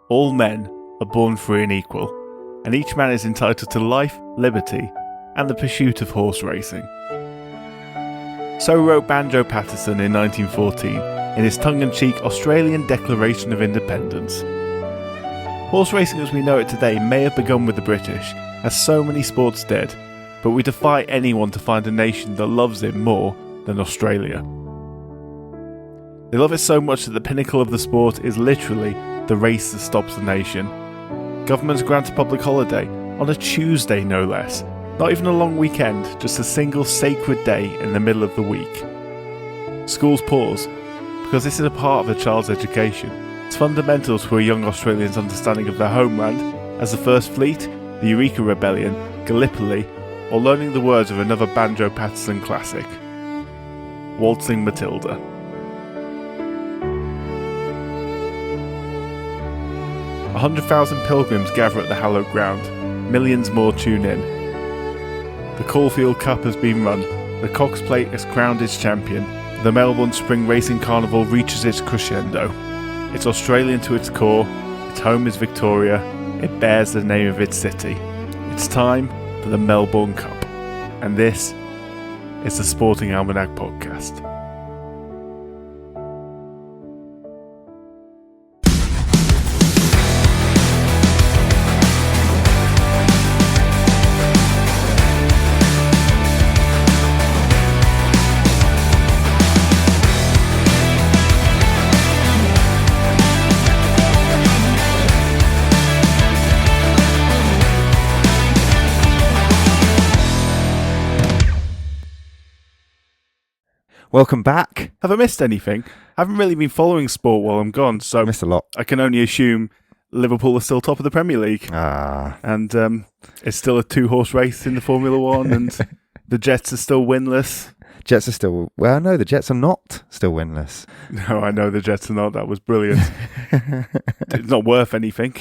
All men are born free and equal, and each man is entitled to life, liberty, and the pursuit of horse racing. So wrote Banjo Paterson in 1914 in his tongue-in-cheek Australian Declaration of Independence. Horse racing as we know it today may have begun with the British, as so many sports did, but we defy anyone to find a nation that loves it more than Australia. They love it so much that the pinnacle of the sport is literally the race that stops the nation. Governments grant a public holiday, on a Tuesday no less, not even a long weekend, just a single sacred day in the middle of the week. Schools pause, because this is a part of a child's education. It's fundamental to a young Australian's understanding of their homeland, as the First Fleet, the Eureka Rebellion, Gallipoli, or learning the words of another Banjo Paterson classic, Waltzing Matilda. 100,000 pilgrims gather at the hallowed ground. Millions more tune in. The Caulfield Cup has been run. The Cox Plate has crowned its champion. The Melbourne Spring Racing Carnival reaches its crescendo. It's Australian to its core. Its home is Victoria. It bears the name of its city. It's time for the Melbourne Cup. And this is the Sporting Almanac Podcast. Welcome back. Have I missed anything? I haven't really been following sport while I'm gone, so I missed a lot. I can only assume Liverpool are still top of the Premier League. And it's still a two-horse race in the Formula One, and the Jets are still winless. Jets are still... Well, no, the Jets are not still winless. No, I know the Jets are not. That was brilliant. It's not worth anything.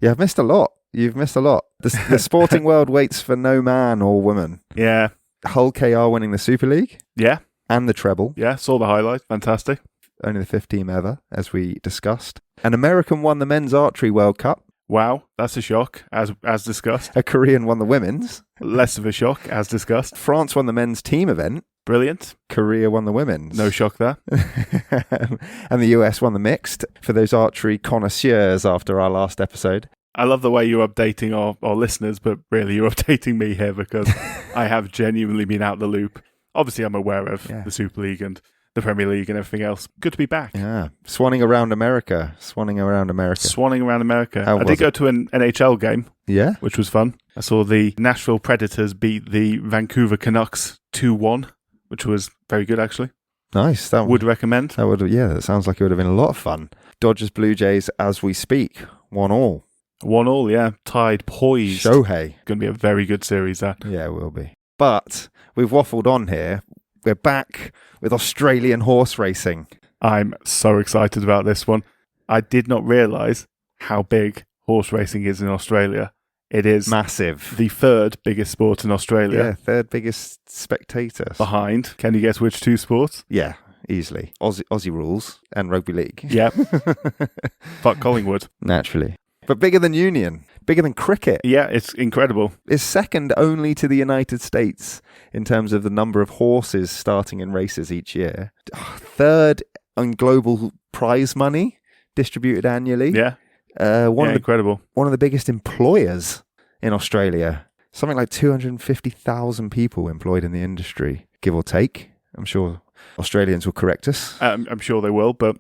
Yeah, I've missed a lot. You've missed a lot. The sporting world waits for no man or woman. Yeah. Hull KR winning the Super League. Yeah. And the treble. Yeah, saw the highlight. Fantastic. Only the fifth team ever, as we discussed. An American won the Men's Archery World Cup. Wow, that's a shock, as discussed. A Korean won the Women's. Less of a shock, as discussed. France won the men's team event. Brilliant. Korea won the women's. No shock there. And the US won the mixed, for those archery connoisseurs after our last episode. I love the way you're updating our listeners, but really you're updating me here because I have genuinely been out the loop. Obviously, I'm aware of the Super League and the Premier League and everything else. Good to be back. Yeah. Swanning around America. I did go to an NHL game. Yeah. Which was fun. I saw the Nashville Predators beat the Vancouver Canucks 2-1, which was very good, actually. Nice. Would recommend. That sounds like it would have been a lot of fun. Dodgers Blue Jays, as we speak, 1-1. 1-1, yeah. Tied, poised. Shohei. Going to be a very good series, that. Yeah, it will be. But we've waffled on here. We're back with Australian horse racing. I'm so excited about this one. I did not realise how big horse racing is in Australia. It is massive. The third biggest sport in Australia. Yeah, third biggest spectators. Behind, can you guess which two sports? Yeah, easily. Aussie rules and rugby league. Yep. Fuck Collingwood. Naturally. But bigger than Union. Bigger than cricket. Yeah, it's incredible. It's second only to the United States in terms of the number of horses starting in races each year. Third on global prize money distributed annually. Yeah. Incredible. One of the biggest employers in Australia. Something like 250,000 people employed in the industry, give or take. I'm sure Australians will correct us. I'm sure they will, but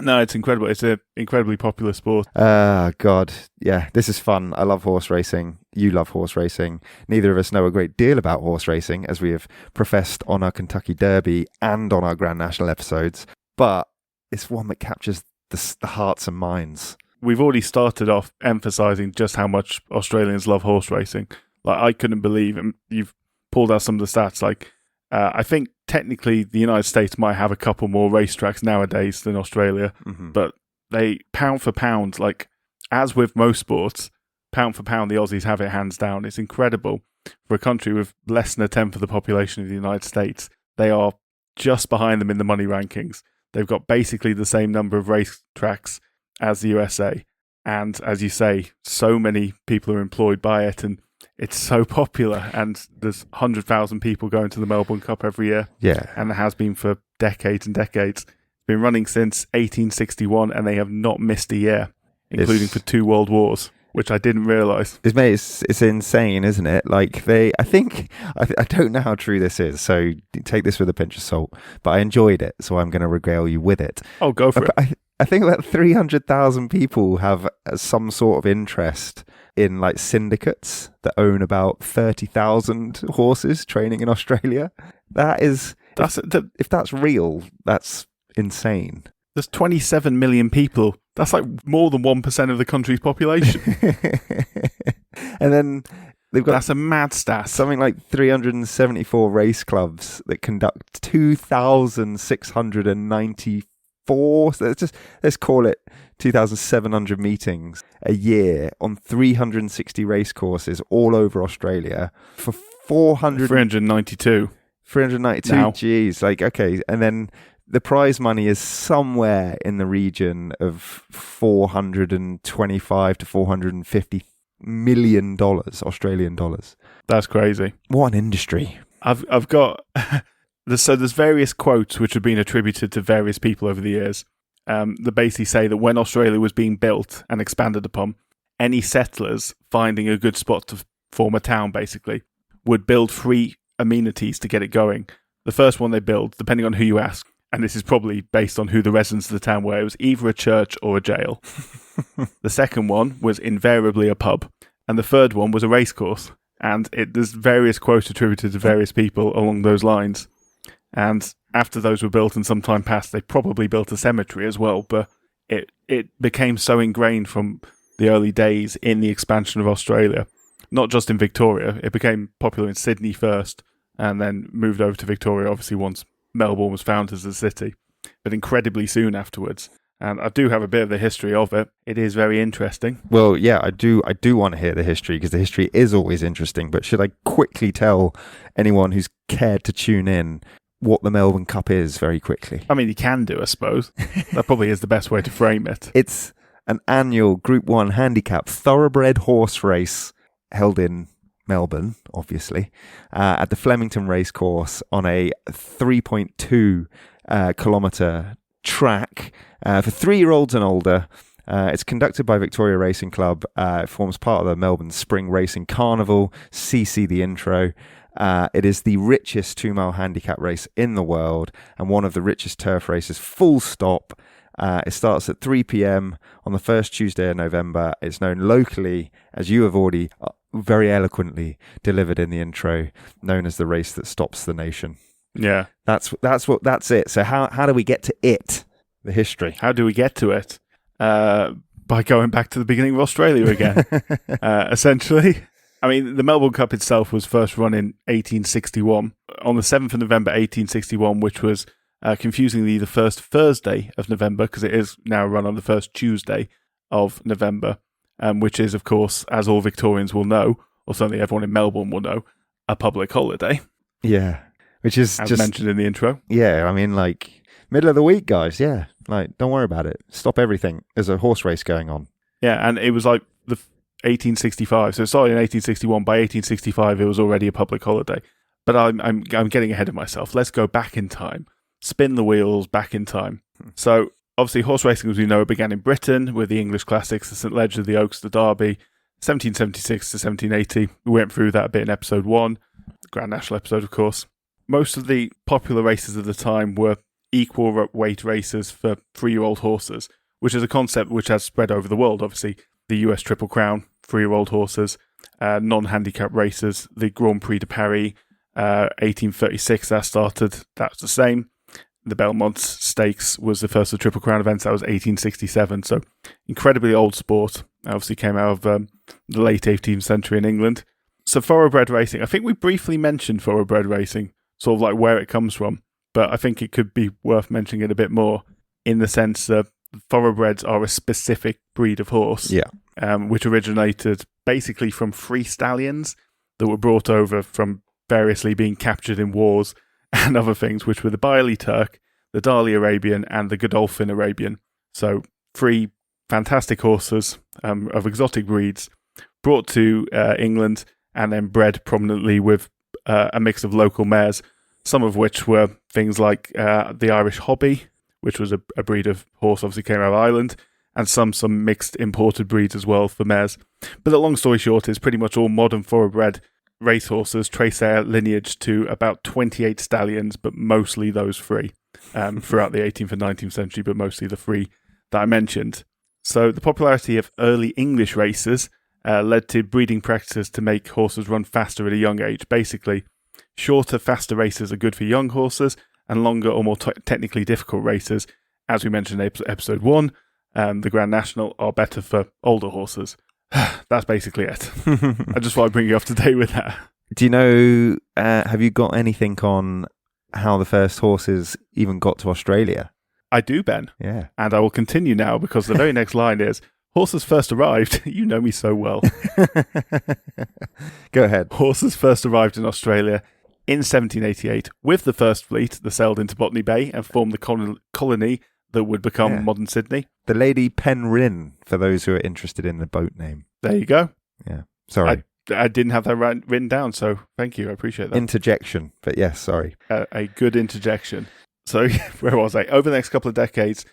no, it's incredible. It's an incredibly popular sport. God. Yeah, this is fun. I love horse racing. You love horse racing. Neither of us know a great deal about horse racing, as we have professed on our Kentucky Derby and on our Grand National episodes. But it's one that captures the hearts and minds. We've already started off emphasising just how much Australians love horse racing. Like, I couldn't believe, and you've pulled out some of the stats, like, I think technically the United States might have a couple more racetracks nowadays than Australia, but they, pound for pound, like, as with most sports, pound for pound, the Aussies have it hands down. It's incredible. For a country with less than a tenth of the population of the United States, they are just behind them in the money rankings. They've got basically the same number of racetracks as the USA, And as you say, so many people are employed by it, and it's so popular. And there's 100,000 people going to the Melbourne Cup every year. Yeah. And it has been for decades and decades. It's been running since 1861, and they have not missed a year, including for 2 world wars, which I didn't realise. It's insane, isn't it? Like I don't know how true this is, so take this with a pinch of salt, but I enjoyed it, so I'm going to regale you with it. Oh, go for it. I think about 300,000 people have some sort of interest in like syndicates that own about 30,000 horses training in Australia. If that's real, that's insane. There's 27 million people. That's like more than 1% of the country's population. And then they've got that's a mad stat. Something like 374 race clubs that conduct 2,694. So let's call it 2,700 meetings a year on 360 race courses all over Australia for 392. 392. Now. Geez, like okay, and then the prize money is somewhere in the region of $425 to $450 million Australian dollars. That's crazy. What an industry! I've got there's various quotes which have been attributed to various people over the years that basically say that when Australia was being built and expanded upon, any settlers finding a good spot to form a town basically would build free amenities to get it going. The first one they build, depending on who you ask, and this is probably based on who the residents of the town were, it was either a church or a jail. The second one was invariably a pub. And the third one was a racecourse. And there's various quotes attributed to various people along those lines. And after those were built and some time passed, they probably built a cemetery as well. But it became so ingrained from the early days in the expansion of Australia, not just in Victoria. It became popular in Sydney first and then moved over to Victoria, obviously, once Melbourne was founded as a city, but incredibly soon afterwards. And I do have a bit of the history of it. It is very interesting. Well, yeah, I do want to hear the history because the history is always interesting. But should I quickly tell anyone who's cared to tune in what the Melbourne Cup is very quickly? I mean, you can do, I suppose. That probably is the best way to frame it. It's an annual Group 1 handicap thoroughbred horse race held in Melbourne, obviously, at the Flemington Racecourse on a 3.2 kilometre track for 3-year-olds and older. It's conducted by Victoria Racing Club. It forms part of the Melbourne Spring Racing Carnival. CC the intro. It is the richest 2-mile handicap race in the world and one of the richest turf races, full stop. It starts at 3 p.m. on the first Tuesday of November. It's known locally, as you have already very eloquently delivered in the intro, known as the race that stops the nation. Yeah. That's it. So how do we get to it? The history. How do we get to it? By going back to the beginning of Australia again, essentially. I mean, the Melbourne Cup itself was first run in 1861, on the 7th of November 1861, which was confusingly the first Thursday of November, because it is now run on the first Tuesday of November, which is, of course, as all Victorians will know, or certainly everyone in Melbourne will know, a public holiday. Yeah, which is as just mentioned in the intro. Yeah, I mean, like, middle of the week, guys. Yeah, like, don't worry about it. Stop everything. There's a horse race going on. Yeah, and it was like the 1865. So it started in 1861. By 1865, it was already a public holiday. But I'm getting ahead of myself. Let's go back in time. Spin the wheels back in time. So obviously, horse racing, as we know, began in Britain with the English classics, the St Leger, the Oaks, the Derby, 1776 to 1780. We went through that a bit in episode 1, the Grand National episode, of course. Most of the popular races of the time were equal weight races for 3-year-old horses, which is a concept which has spread over the world. Obviously, the US Triple Crown, 3-year-old horses, non-handicap races, the Grand Prix de Paris, 1836, that started, that's the same. The Belmont Stakes was the first of the Triple Crown events, that was 1867, so incredibly old sport. Obviously came out of the late 18th century in England. So thoroughbred racing, I think we briefly mentioned thoroughbred racing, sort of like where it comes from, but I think it could be worth mentioning it a bit more in the sense that thoroughbreds are a specific breed of horse, which originated basically from free stallions that were brought over from variously being captured in wars and other things, which were the Bailey Turk, the Darley Arabian, and the Godolphin Arabian. So free fantastic horses of exotic breeds brought to England and then bred prominently with a mix of local mares, some of which were things like the Irish Hobby, which was a breed of horse obviously came out of Ireland, and some mixed imported breeds as well for mares. But the long story short is pretty much all modern thoroughbred racehorses trace their lineage to about 28 stallions, but mostly those three throughout the 18th and 19th century, but mostly the three that I mentioned. So the popularity of early English races led to breeding practices to make horses run faster at a young age. Basically, shorter, faster races are good for young horses, and longer or more technically difficult races, as we mentioned in episode 1, the Grand National, are better for older horses. That's basically it. I just want to bring you up to date with that. Do you know, have you got anything on how the first horses even got to Australia? I do, Ben. Yeah. And I will continue now because the very next line is, horses first arrived. You know me so well. Go ahead. Horses first arrived in Australia in 1788 with the first fleet that sailed into Botany Bay and formed the colony that would become modern Sydney. The Lady Penrhyn, for those who are interested in the boat name. There you go. Yeah. Sorry. I didn't have that written down, so thank you. I appreciate that. Interjection. But yes, sorry. A good interjection. So where was I? Over the next couple of decades,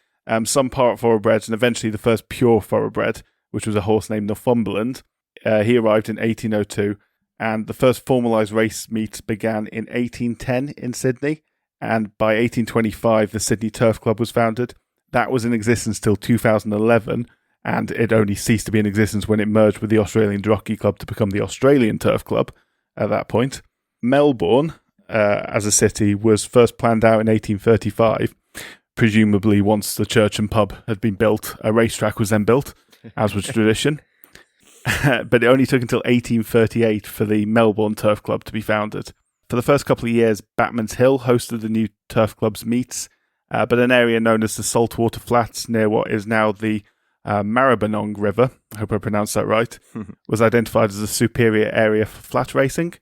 some part thoroughbreds and eventually the first pure thoroughbred, which was a horse named Northumberland, he arrived in 1802, and the first formalised race meets began in 1810 in Sydney, and by 1825 the Sydney Turf Club was founded. That was in existence till 2011, and it only ceased to be in existence when it merged with the Australian Jockey Club to become the Australian Turf Club at that point. Melbourne, as a city, was first planned out in 1835. Presumably, once the church and pub had been built, a racetrack was then built, as was tradition. But it only took until 1838 for the Melbourne Turf Club to be founded. For the first couple of years, Batman's Hill hosted the new Turf Club's meets, but an area known as the Saltwater Flats near what is now the Maribyrnong River, I hope I pronounced that right, was identified as a superior area for flat racing.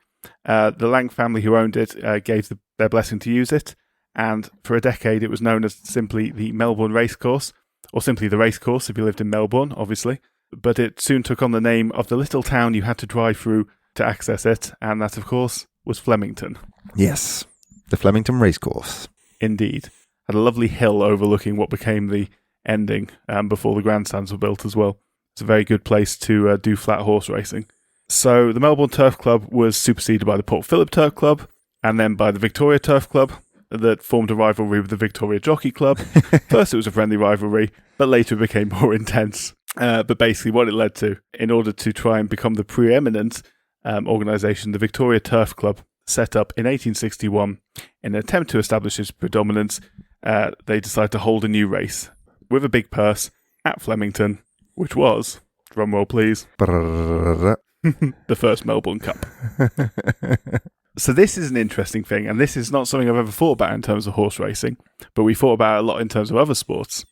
The Lang family who owned it gave their blessing to use it, and for a decade it was known as simply the Melbourne Racecourse, or simply the Racecourse if you lived in Melbourne, obviously. But it soon took on the name of the little town you had to drive through to access it, and that, of course, was Flemington. Yes, the Flemington Racecourse. Indeed. Had a lovely hill overlooking what became the ending before the grandstands were built as well. It's a very good place to do flat horse racing. So the Melbourne Turf Club was superseded by the Port Phillip Turf Club, and then by the Victoria Turf Club, that formed a rivalry with the Victoria Jockey Club. First it was a friendly rivalry, but later it became more intense. But basically what it led to, in order to try and become the preeminent organisation, the Victoria Turf Club, set up in 1861, in an attempt to establish its predominance, they decided to hold a new race with a big purse at Flemington, which was, drumroll please, the first Melbourne Cup. So this is an interesting thing, and this is not something I've ever thought about in terms of horse racing, but we thought about it a lot in terms of other sports.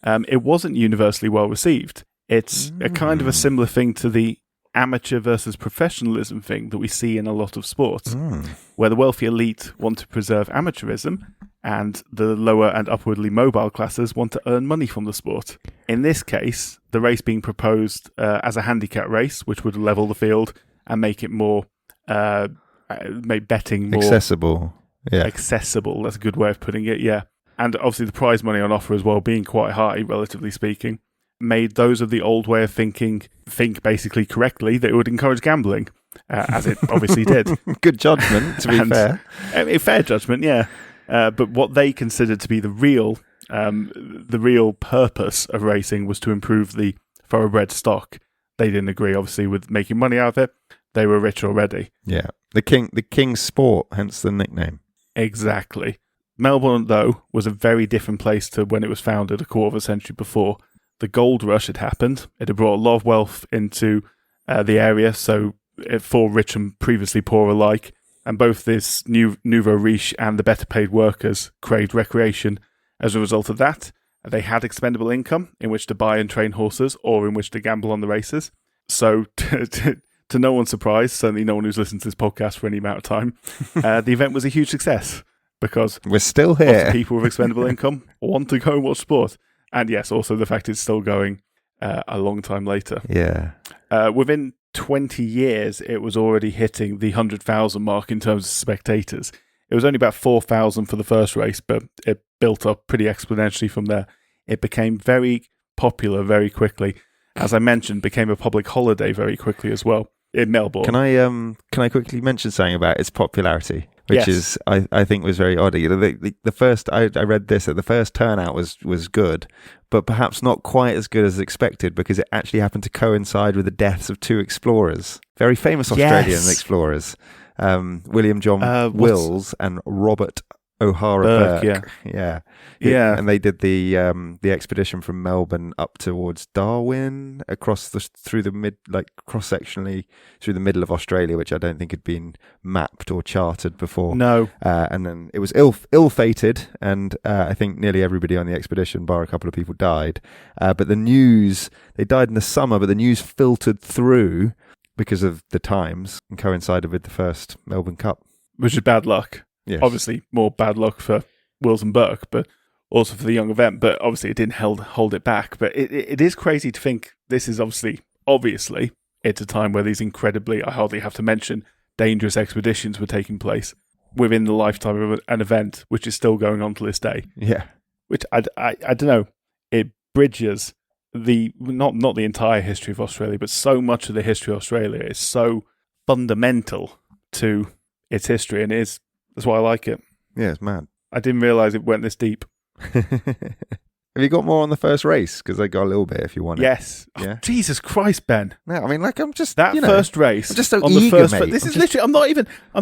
It wasn't universally well received. It's a kind of a similar thing to the amateur versus professionalism thing that we see in a lot of sports, where the wealthy elite want to preserve amateurism, and the lower and upwardly mobile classes want to earn money from the sport. In this case, the race being proposed as a handicap race, which would level the field and make it more, make betting more accessible. Yeah, accessible. That's a good way of putting it. Yeah, and obviously the prize money on offer as well being quite high, relatively speaking, made those of the old way of think basically correctly that it would encourage gambling, as it obviously did. Good judgment, to be fair. Fair judgment, yeah. But what they considered to be the real purpose of racing was to improve the thoroughbred stock. They didn't agree, obviously, with making money out of it. They were rich already. Yeah, the king's sport, hence the nickname. Exactly. Melbourne, though, was a very different place to when it was founded a quarter of a century before. The gold rush had happened. It had brought a lot of wealth into the area, so for rich and previously poor alike. And both this nouveau riche and the better paid workers craved recreation. As a result of that, they had expendable income in which to buy and train horses or in which to gamble on the races. So, to no one's surprise, certainly no one who's listened to this podcast for any amount of time, the event was a huge success because we're still here. Lots of people with expendable income want to go and watch sport. And yes, also the fact it's still going. a long time later. Yeah. Within 20 years, it was already hitting the 100,000 mark in terms of spectators. It was only about 4,000 for the first race, but it built up pretty exponentially from there. It became very popular very quickly. As I mentioned, became a public holiday very quickly as well in Melbourne. Can I quickly mention something about its popularity, which is I think was very odd. You know, the first I read this that the first turnout was good, but perhaps not quite as good as expected because it actually happened to coincide with the deaths of two explorers, very famous Australian explorers, William John Wills and Robert O'Hara Burke. Yeah. And they did the expedition from Melbourne up towards Darwin, through the cross-sectionally through the middle of Australia, which I don't think had been mapped or charted before. No. And then it was ill-fated, and I think nearly everybody on the expedition, bar a couple of people, died. But the news, they died in the summer, but the news filtered through because of the times and coincided with the first Melbourne Cup. Which is bad luck. Yes. Obviously, more bad luck for Wills and Burke, but also for the young event. But obviously, it didn't hold it back. But it is crazy to think this is obviously, it's a time where these incredibly, I hardly have to mention, dangerous expeditions were taking place within the lifetime of an event, which is still going on to this day. Yeah. Which, I don't know, it bridges not the entire history of Australia, but so much of the history of Australia is so fundamental to its history, and that's why I like it. Yeah, it's mad. I didn't realise it went this deep. Have you got more on the first race? Because I got a little bit if you want it. Yes. Yeah. Oh, Jesus Christ, Ben. No, I mean, I'm just first race. I'm just so on eager, the first mate. This is literally. I'm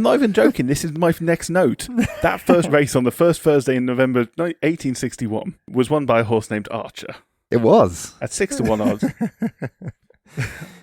not even joking. This is my next note. That first race on the first Thursday in November 1861 was won by a horse named Archer. It was at 6-1 odds.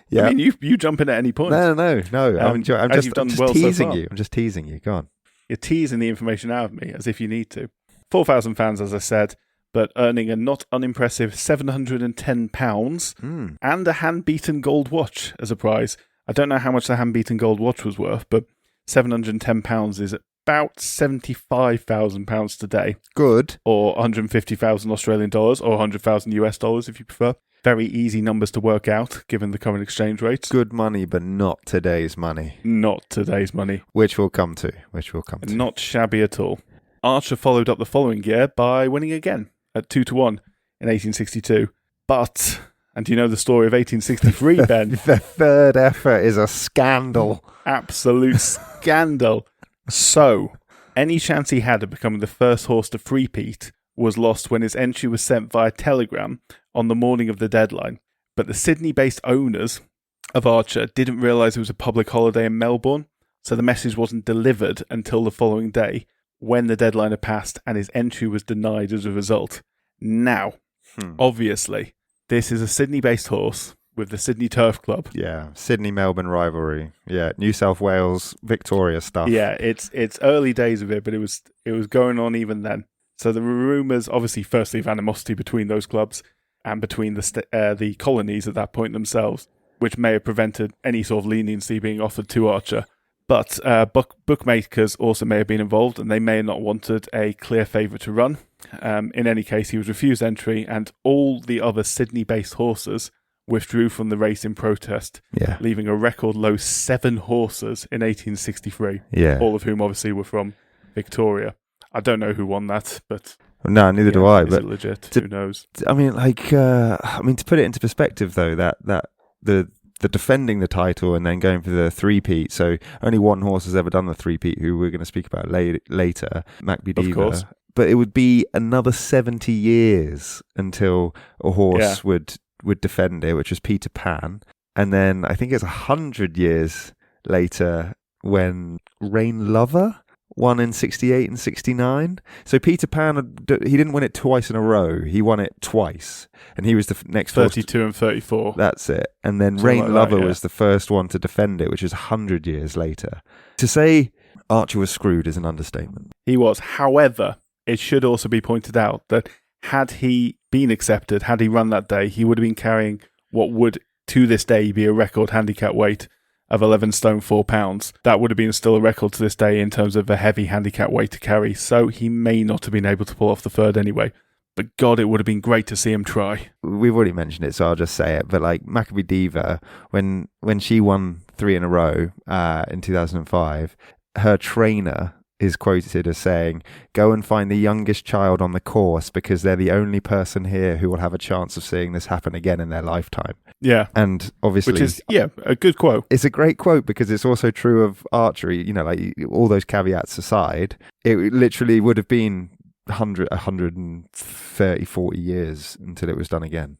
Yeah. I mean, you jump in at any point. No. I'm just teasing so you. I'm just teasing you. Go on. You're teasing the information out of me as if you need to. 4,000 fans, as I said, but earning a not unimpressive £710 and a hand-beaten gold watch as a prize. I don't know how much the hand-beaten gold watch was worth, but £710 is about £75,000 today. Good. Or 150,000 Australian dollars, or 100,000 US dollars if you prefer. Very easy numbers to work out, given the current exchange rates. Good money, but not today's money. Not today's money. Which we'll come to. Not shabby at all. Archer followed up the following year by winning again at 2-1 in 1862. But, and do you know the story of 1863, Ben? The third effort is a scandal. Absolute scandal. So, any chance he had of becoming the first horse to three-peat was lost when his entry was sent via telegram on the morning of the deadline. But the Sydney-based owners of Archer didn't realise it was a public holiday in Melbourne, so the message wasn't delivered until the following day, when the deadline had passed and his entry was denied as a result. Now, obviously, this is a Sydney-based horse with the Sydney Turf Club. Yeah, Sydney-Melbourne rivalry. Yeah, New South Wales, Victoria stuff. Yeah, it's early days of it, but it was going on even then. So there were rumours, obviously, firstly, of animosity between those clubs and between the colonies at that point themselves, which may have prevented any sort of leniency being offered to Archer. But bookmakers also may have been involved, and they may have not wanted a clear favourite to run. In any case, he was refused entry, and all the other Sydney-based horses withdrew from the race in protest, leaving a record low 7 horses in 1863, all of whom obviously were from Victoria. I don't know who won that, but... No, neither do I. Is it legit? Who knows? I mean, to put it into perspective, though, that the defending the title and then going for the three-peat, so only one horse has ever done the three-peat, who we're going to speak about later, Macby Diva. Of course. But it would be another 70 years until a horse would defend it, which was Peter Pan. And then I think it's 100 years later when Rain Lover won in 68 and 69. So Peter Pan, he didn't win it twice in a row. He won it twice. And he was the next 32 and 34. That's it. And then Rain Lover was the first one to defend it, which is 100 years later. To say Archer was screwed is an understatement. He was. However, it should also be pointed out that had he been accepted, had he run that day, he would have been carrying what would, to this day, be a record handicap weight of 11 stone 4 pounds. That would have been still a record to this day in terms of a heavy handicap weight to carry, so he may not have been able to pull off the third anyway. but God, it would have been great to see him try. We've already mentioned it, so I'll just say it. But like Maccabee Diva, when she won 3 in a row in 2005, her trainer is quoted as saying, "Go and find the youngest child on the course because they're the only person here who will have a chance of seeing this happen again in their lifetime." Yeah. And obviously, which is, a good quote. It's a great quote because it's also true of archery. You know, like all those caveats aside, it literally would have been 130, 40 years until it was done again.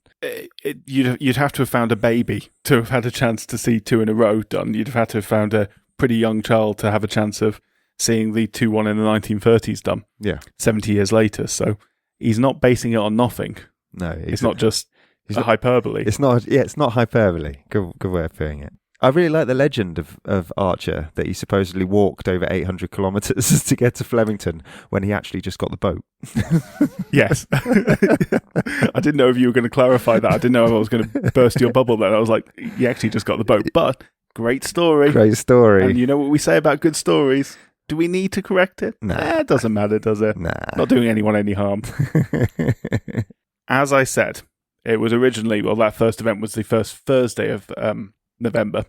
You'd have to have found a baby to have had a chance to see 2 in a row done. You'd have had to have found a pretty young child to have a chance of seeing the 2-1 in the 1930s done. Yeah. 70 years later. So he's not basing it on nothing. No. It's not just a hyperbole. It's not hyperbole. Good way of putting it. I really like the legend of Archer, that he supposedly walked over 800 kilometres to get to Flemington when he actually just got the boat. Yes. I didn't know if you were going to clarify that. I didn't know if I was going to burst your bubble then. I was like, he actually just got the boat. But great story. Great story. And you know what we say about good stories? Do we need to correct it? Nah. It doesn't matter, does it? Nah. Not doing anyone any harm. As I said, it was originally, that first event was the first Thursday of November.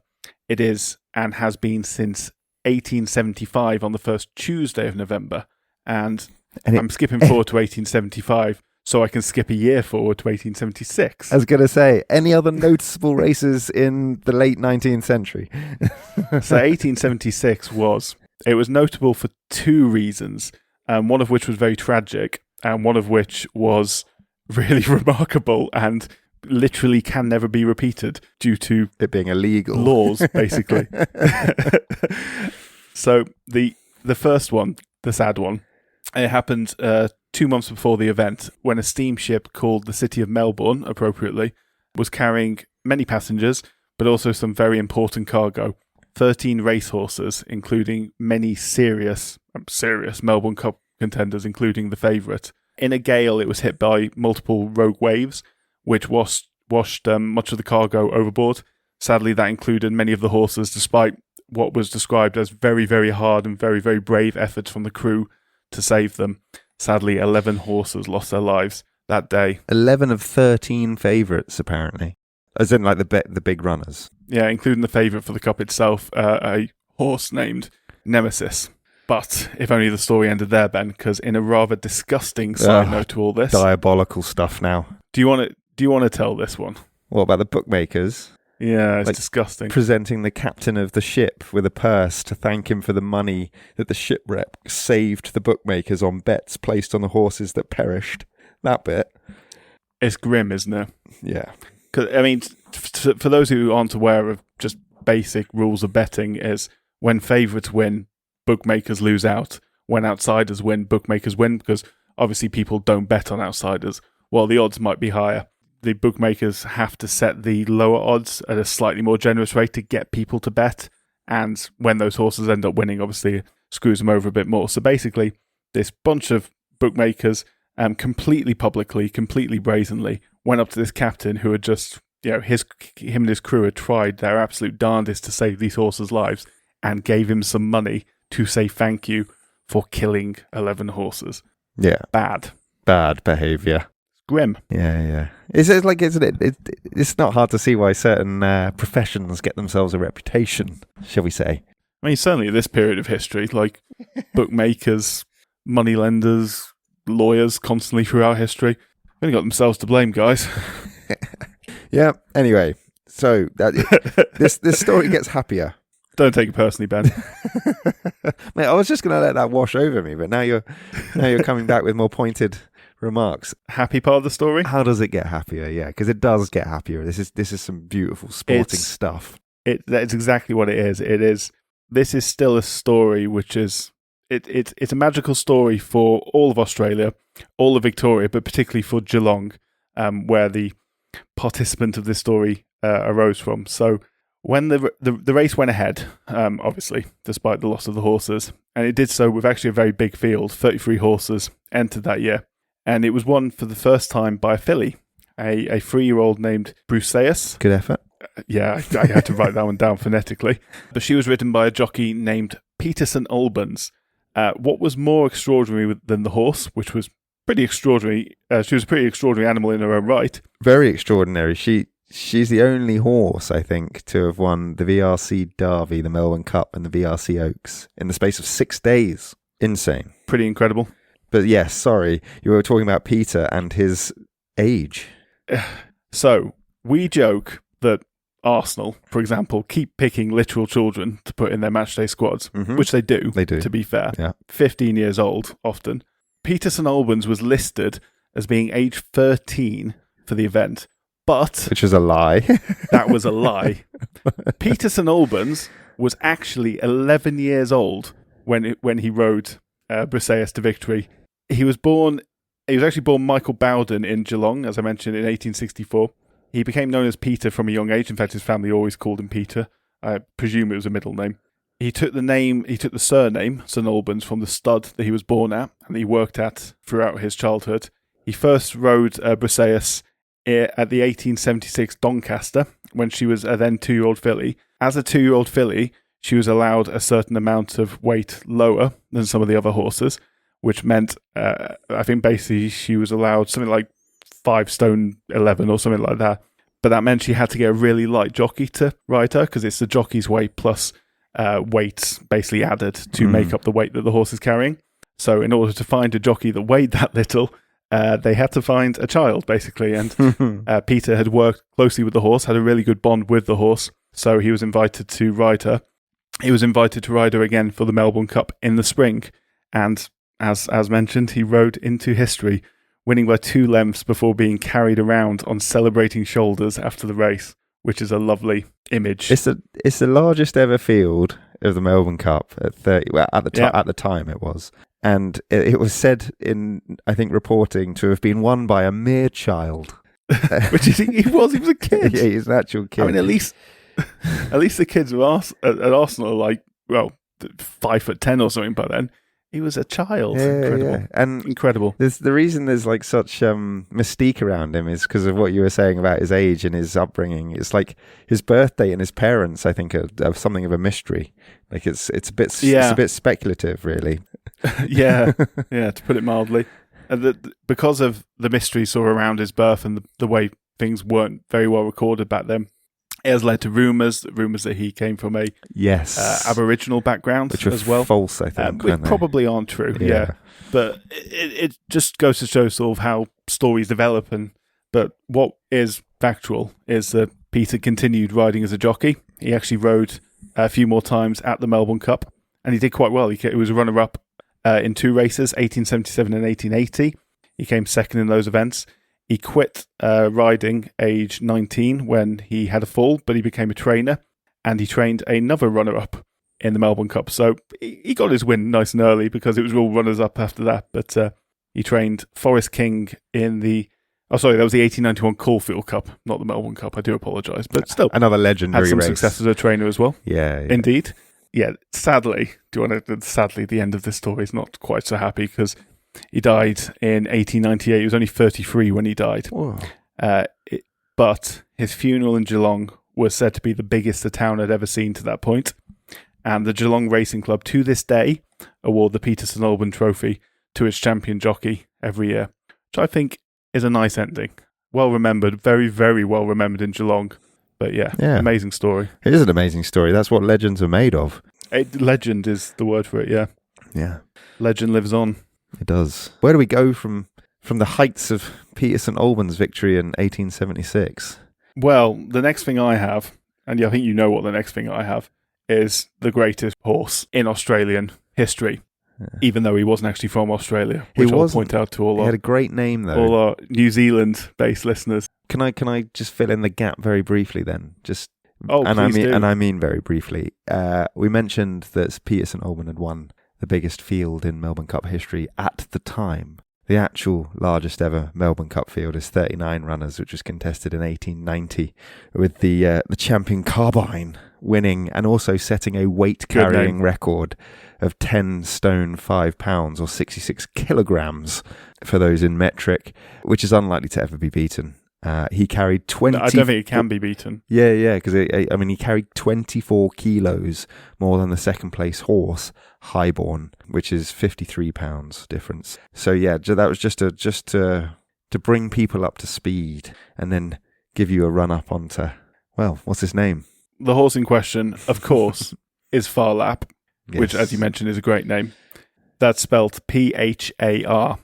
It is and has been since 1875 on the first Tuesday of November. And I'm skipping forward to 1875 so I can skip a year forward to 1876. I was going to say, any other noticeable races in the late 19th century? So 1876 was notable for 2 reasons, one of which was very tragic, and one of which was really remarkable and literally can never be repeated due to it being illegal laws, basically. So the first one, the sad one, it happened 2 months before the event when a steamship called the City of Melbourne, appropriately, was carrying many passengers, but also some very important cargo. 13 racehorses, including many serious Melbourne Cup contenders, including the favourite. In a gale, it was hit by multiple rogue waves, which washed much of the cargo overboard. Sadly, that included many of the horses, despite what was described as very, very hard and very, very brave efforts from the crew to save them. Sadly, 11 horses lost their lives that day. 11 of 13 favourites, apparently. As in, like, the big runners. Yeah, including the favourite for the Cup itself, a horse named Nemesis. But if only the story ended there, Ben, because in a rather disgusting side note to all this... Diabolical stuff now. Do you want to tell this one? What about the bookmakers? Yeah, it's disgusting. Presenting the captain of the ship with a purse to thank him for the money that the shipwreck saved the bookmakers on bets placed on the horses that perished. That bit. It's grim, isn't it? Yeah. Because, I mean, for those who aren't aware of just basic rules of betting, is when favourites win, bookmakers lose out. When outsiders win, bookmakers win, because obviously people don't bet on outsiders. While the odds might be higher, the bookmakers have to set the lower odds at a slightly more generous rate to get people to bet. And when those horses end up winning, obviously it screws them over a bit more. So basically, this bunch of bookmakers, completely publicly, completely brazenly, went up to this captain who had just, him and his crew had tried their absolute darndest to save these horses' lives, and gave him some money to say thank you for killing 11 horses. Yeah. Bad behaviour. Grim. Yeah. It's like, isn't it? It's not hard to see why certain professions get themselves a reputation, shall we say? I mean, certainly at this period of history, like bookmakers, moneylenders, lawyers, constantly throughout history, they've only got themselves to blame, guys. Yeah. Anyway, so this story gets happier. Don't take it personally, Ben. Mate, I was just going to let that wash over me, but now you're coming back with more pointed remarks. Happy part of the story? How does it get happier? Yeah, because it does get happier. This is some beautiful sporting stuff. That's exactly what it is. This is still a story which is it's a magical story for all of Australia, all of Victoria, but particularly for Geelong, where the participant of this story arose from. So when the race went ahead, obviously, despite the loss of the horses, and it did so with actually a very big field, 33 horses entered that year, and it was won for the first time by a filly, a 3-year-old named Bruceus. Good effort. Yeah, I had to write that one down phonetically. But she was ridden by a jockey named Peter St. Albans. What was more extraordinary than the horse, which was pretty extraordinary. She was a pretty extraordinary animal in her own right. Very extraordinary. She's the only horse, I think, to have won the VRC Derby, the Melbourne Cup, and the VRC Oaks in the space of 6 days. Insane. Pretty incredible. But yes, sorry, you were talking about Peter and his age. So, we joke that Arsenal, for example, keep picking literal children to put in their matchday squads, which they do, to be fair. Yeah. 15 years old, often. Peter St Albans was listed as being age 13 for the event, but... Which is a lie. That was a lie. Peter St Albans was actually 11 years old when he rode Briseis to victory. He was actually born Michael Bowden in Geelong, as I mentioned, in 1864. He became known as Peter from a young age. In fact, his family always called him Peter. I presume it was a middle name. He took the surname, St Albans, from the stud that he was born at and that he worked at throughout his childhood. He first rode Briseis at the 1876 Doncaster when she was a then 2-year-old filly. As a 2-year-old filly, she was allowed a certain amount of weight lower than some of the other horses, which meant, I think basically she was allowed something like 5 stone 11 or something like that. But that meant she had to get a really light jockey to ride her, because it's the jockey's weight plus weights basically added to make up the weight that the horse is carrying. So in order to find a jockey that weighed that little, they had to find a child, basically. And Peter had worked closely with the horse, had a really good bond with the horse, so he was invited to ride her. He was invited to ride her again for the Melbourne Cup in the spring, and as mentioned, he rode into history, winning by 2 lengths before being carried around on celebrating shoulders after the race, which is a lovely image. It's the largest ever field of the Melbourne Cup at 30. Well, at the time it was, and it was said in, I think, reporting to have been won by a mere child. Which he was a kid. Yeah, he's an actual kid. I mean, at least the kids at Arsenal are like, well, 5'10" or something by then. He was a child. Incredible. Yeah. And incredible. The reason there's like such mystique around him is because of what you were saying about his age and his upbringing. It's like his birthday and his parents, I think, are something of a mystery. Like it's a bit speculative, really. Yeah, to put it mildly. Because of the mystery sort of around his birth and the way things weren't very well recorded back then, it has led to rumours that he came from a Aboriginal background, which as well. False, I think. Which probably aren't true. Yeah. But it just goes to show sort of how stories develop. But what is factual is that Peter continued riding as a jockey. He actually rode a few more times at the Melbourne Cup, and he did quite well. He was a runner-up in 2 races, 1877 and 1880. He came second in those events. He quit riding age 19 when he had a fall, but he became a trainer, and he trained another runner-up in the Melbourne Cup. So he got his win nice and early because it was all runners-up after that. But he trained Forest King in the... Oh, sorry, that was the 1891 Caulfield Cup, not the Melbourne Cup. I do apologise. But still, another legendary had some race. Success as a trainer as well. Yeah. Indeed. Yeah, sadly, the end of this story is not quite so happy because he died in 1898. He was only 33 when he died. Whoa. But his funeral in Geelong was said to be the biggest the town had ever seen to that point. And the Geelong Racing Club, to this day, award the Peter St Albans Trophy to its champion jockey every year, which I think is a nice ending. Well remembered, very, very well remembered in Geelong. But yeah, amazing story. It is an amazing story. That's what legends are made of. Legend is the word for it, yeah. Yeah. Legend lives on. It does. Where do we go from the heights of Peter St Albans' victory in 1876? Well, the next thing I have, and I think you know what the next thing I have, is the greatest horse in Australian history, even though he wasn't actually from Australia, which I'll point out to he had a great name, though. All our New Zealand-based listeners. Can I just fill in the gap very briefly then? Please do. And I mean very briefly. We mentioned that Peter St Albans had won the biggest field in Melbourne Cup history at the time. The actual largest ever Melbourne Cup field is 39 runners, which was contested in 1890, with the champion Carbine winning and also setting a weight carrying record of 10 stone 5 pounds or 66 kilograms for those in metric, which is unlikely to ever be beaten. He carried 20... I don't think it can be beaten. Yeah, because he carried 24 kilos more than the second place horse, Highborn, which is 53 pounds difference. So yeah, that was just to bring people up to speed and then give you a run up onto, well, what's his name? The horse in question, of course, is Farlap, which, Yes. as you mentioned, is a great name. That's spelled P-H-A-R-L-A-P.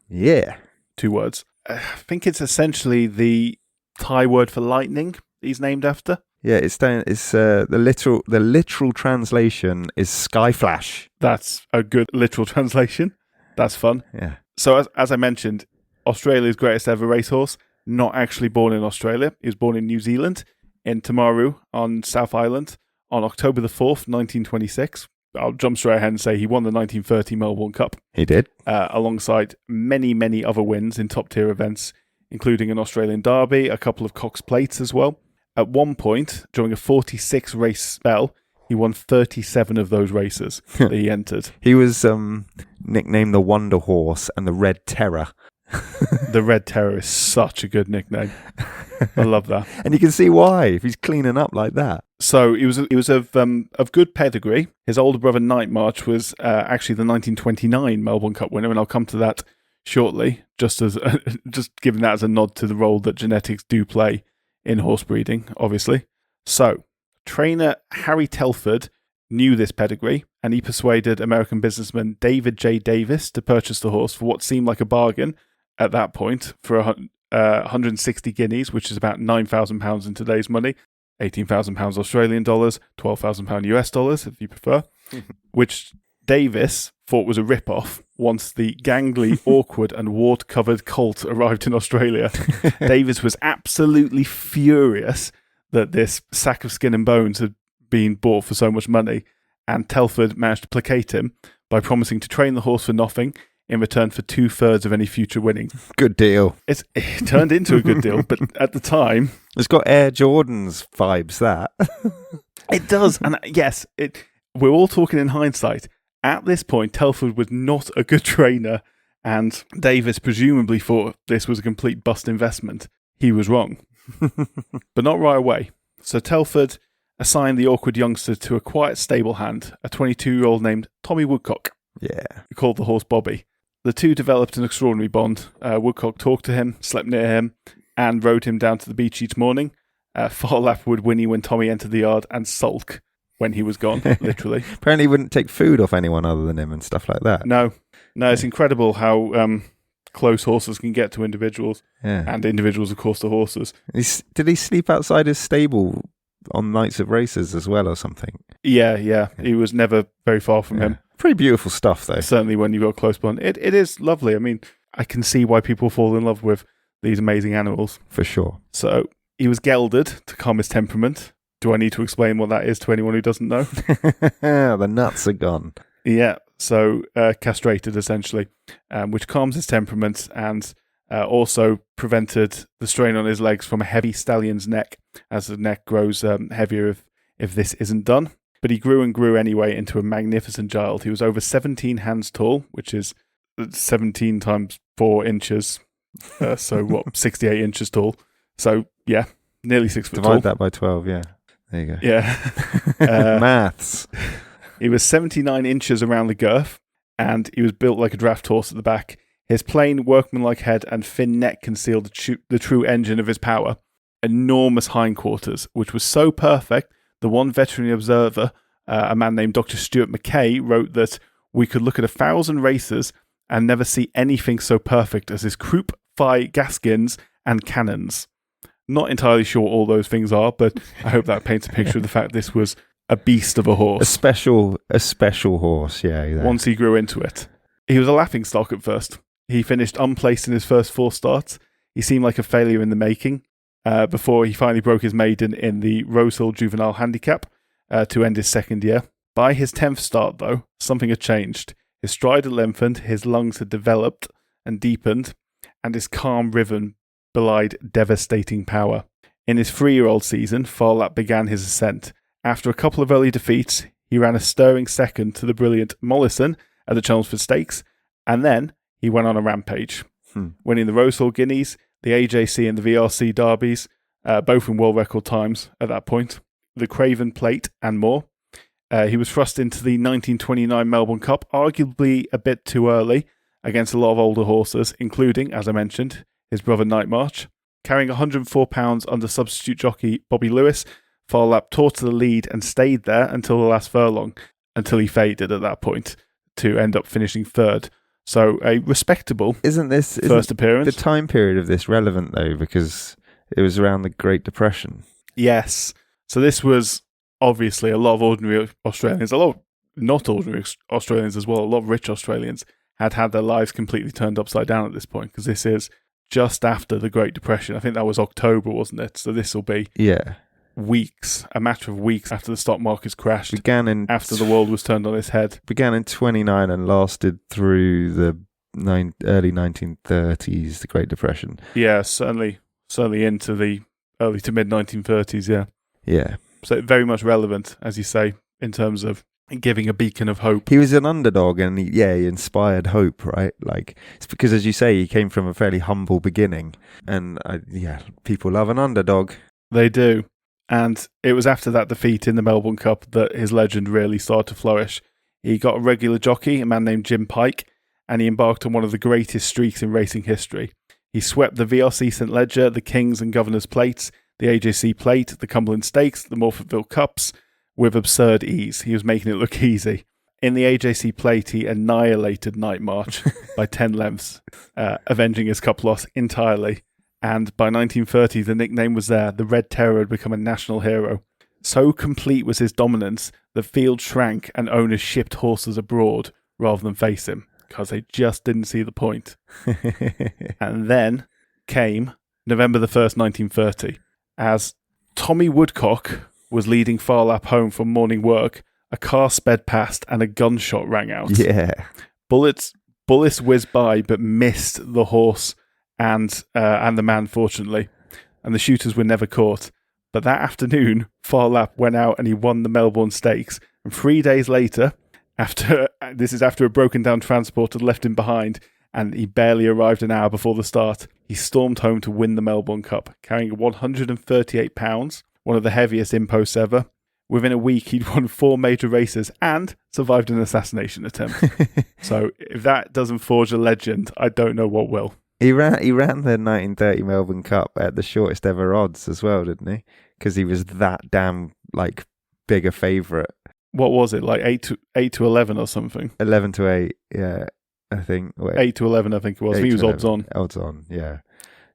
Yeah. 2 words. I think it's essentially the Thai word for lightning he's named after. Yeah, it's the literal translation is sky flash. That's a good literal translation. That's fun. Yeah. So as I mentioned, Australia's greatest ever racehorse, not actually born in Australia. He was born in New Zealand, in Timaru on South Island, on October the 4th, 1926. I'll jump straight ahead and say he won the 1930 Melbourne Cup. He did. Alongside many, many other wins in top-tier events, including an Australian Derby, a couple of Cox Plates as well. At one point, during a 46-race spell, he won 37 of those races that he entered. He was nicknamed the Wonder Horse and the Red Terror. The Red Terror is such a good nickname. I love that. And you can see why, if he's cleaning up like that. So he was of good pedigree. His older brother Night March was actually the 1929 Melbourne Cup winner, and I'll come to that shortly. Just giving that as a nod to the role that genetics do play in horse breeding, obviously. So trainer Harry Telford knew this pedigree, and he persuaded American businessman David J. Davis to purchase the horse for what seemed like a bargain at that point for 160 guineas, which is about £9,000 in today's money. £18,000 Australian dollars, £12,000 US dollars, if you prefer, which Davis thought was a rip-off once the gangly, awkward and wart-covered colt arrived in Australia. Davis was absolutely furious that this sack of skin and bones had been bought for so much money, and Telford managed to placate him by promising to train the horse for nothing in return for 2/3 of any future winnings. Good deal. It turned into a good deal, but at the time... It's got Air Jordan's vibes, that. It does, and yes, we're all talking in hindsight. At this point, Telford was not a good trainer, and Davis presumably thought this was a complete bust investment. He was wrong. But not right away. So Telford assigned the awkward youngster to a quiet stable hand, a 22-year-old named Tommy Woodcock. Yeah. Who called the horse Bobby. The two developed an extraordinary bond. Woodcock talked to him, slept near him, and rode him down to the beach each morning. Farlap would whinny when Tommy entered the yard and sulk when he was gone, literally. Apparently he wouldn't take food off anyone other than him and stuff like that. No, it's incredible how close horses can get to individuals, and individuals, of course, to horses. Did he sleep outside his stable on nights of races as well or something? Yeah. He was never very far from him. Pretty beautiful stuff, though. Certainly when you got close bond. It is lovely. I mean, I can see why people fall in love with these amazing animals. For sure. So he was gelded to calm his temperament. Do I need to explain what that is to anyone who doesn't know? The nuts are gone. Yeah, so castrated essentially, which calms his temperament and also prevented the strain on his legs from a heavy stallion's neck, as the neck grows heavier if this isn't done. But he grew and grew anyway into a magnificent child. He was over 17 hands tall, which is 17 times 4 inches. So what, 68 inches tall. So yeah, nearly 6 foot tall. Divide that by 12, yeah. There you go. Yeah. Maths. He was 79 inches around the girth, and he was built like a draft horse at the back. His plain, workmanlike head and thin neck concealed the true engine of his power. Enormous hindquarters, which was so perfect, the one veterinary observer, a man named Dr. Stuart Mackay, wrote that we could look at 1,000 races and never see anything so perfect as his croup, thigh, gaskins, and cannons. Not entirely sure what all those things are, but I hope that paints a picture of the fact this was a beast of a horse. A special horse, yeah. Once he grew into it. He was a laughingstock at first. He finished unplaced in his first 4 starts. He seemed like a failure in the making, before he finally broke his maiden in the Rosehill Juvenile Handicap to end his second year. By his 10th start, though, something had changed. His stride had lengthened, his lungs had developed and deepened, and his calm rhythm belied devastating power. In his 3-year-old season, Farlap began his ascent. After a couple of early defeats, he ran a stirring second to the brilliant Mollison at the Chelmsford Stakes, and then he went on a rampage, winning the Rosehill Guineas, the AJC and the VRC derbies, both in world record times at that point, the Craven Plate and more. He was thrust into the 1929 Melbourne Cup, arguably a bit too early, against a lot of older horses, including, as I mentioned, his brother Night March. Carrying 104 pounds under substitute jockey Bobby Lewis, Phar Lap tore to the lead and stayed there until the last furlong, until he faded at that point to end up finishing third. So a respectable first appearance. The time period of this relevant, though, because it was around the Great Depression? Yes. So this was obviously a lot of ordinary Australians, a lot of not ordinary Australians as well, a lot of rich Australians had their lives completely turned upside down at this point, because this is just after the Great Depression. I think that was October, wasn't it? So this will be weeks, a matter of weeks after the stock markets crashed, after the world was turned on its head. Began in 29 and lasted through the early 1930s, the Great Depression. Yeah, certainly into the early to mid 1930s, yeah. Yeah. So very much relevant, as you say, in terms of giving a beacon of hope. He was an underdog, and he inspired hope, right? Like, it's because, as you say, he came from a fairly humble beginning, and people love an underdog. They do. And it was after that defeat in the Melbourne Cup that his legend really started to flourish. He got a regular jockey, a man named Jim Pike, and he embarked on one of the greatest streaks in racing history. He swept the VRC St Leger, the King's and Governor's Plates, the AJC Plate, the Cumberland Stakes, the Morphettville Cups, with absurd ease. He was making it look easy. In the AJC Plate, he annihilated Night March by 10 lengths, avenging his cup loss entirely. And by 1930, the nickname was there. The Red Terror had become a national hero. So complete was his dominance that fields shrank and owners shipped horses abroad rather than face him, because they just didn't see the point. And then came November the 1st, 1930, as Tommy Woodcock was leading Phar Lap home from morning work. A car sped past and a gunshot rang out. Yeah. Bullets whizzed by but missed the horse and the man, fortunately. And the shooters were never caught. But that afternoon, Phar Lap went out and he won the Melbourne Stakes. And 3 days later, after a broken down transport had left him behind, and he barely arrived an hour before the start, he stormed home to win the Melbourne Cup, carrying 138 pounds, one of the heaviest imposts ever. Within a week, he'd won 4 major races and survived an assassination attempt. So if that doesn't forge a legend, I don't know what will. He ran the 1930 Melbourne Cup at the shortest ever odds as well, didn't he? Because he was that damn big a favourite. What was it, 8 to 11 or something? 11 to 8, yeah, I think. 8 to 11, I think it was. I think it was odds on. Odds on, yeah.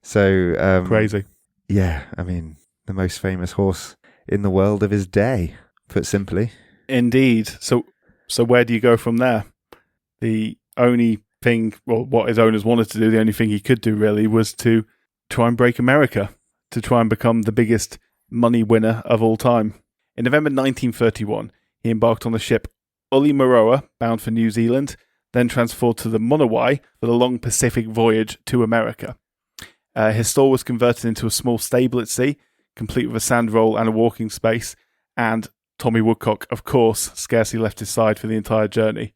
So crazy. Yeah, I mean, the most famous horse in the world of his day, put simply. Indeed. So where do you go from there? The only thing, what his owners wanted to do, the only thing he could do really, was to try and break America, to try and become the biggest money winner of all time. In November 1931, he embarked on the ship Uli Maroa, bound for New Zealand, then transferred to the Monowai for the long Pacific voyage to America. His stall was converted into a small stable at sea, complete with a sand roll and a walking space, and Tommy Woodcock, of course, scarcely left his side for the entire journey.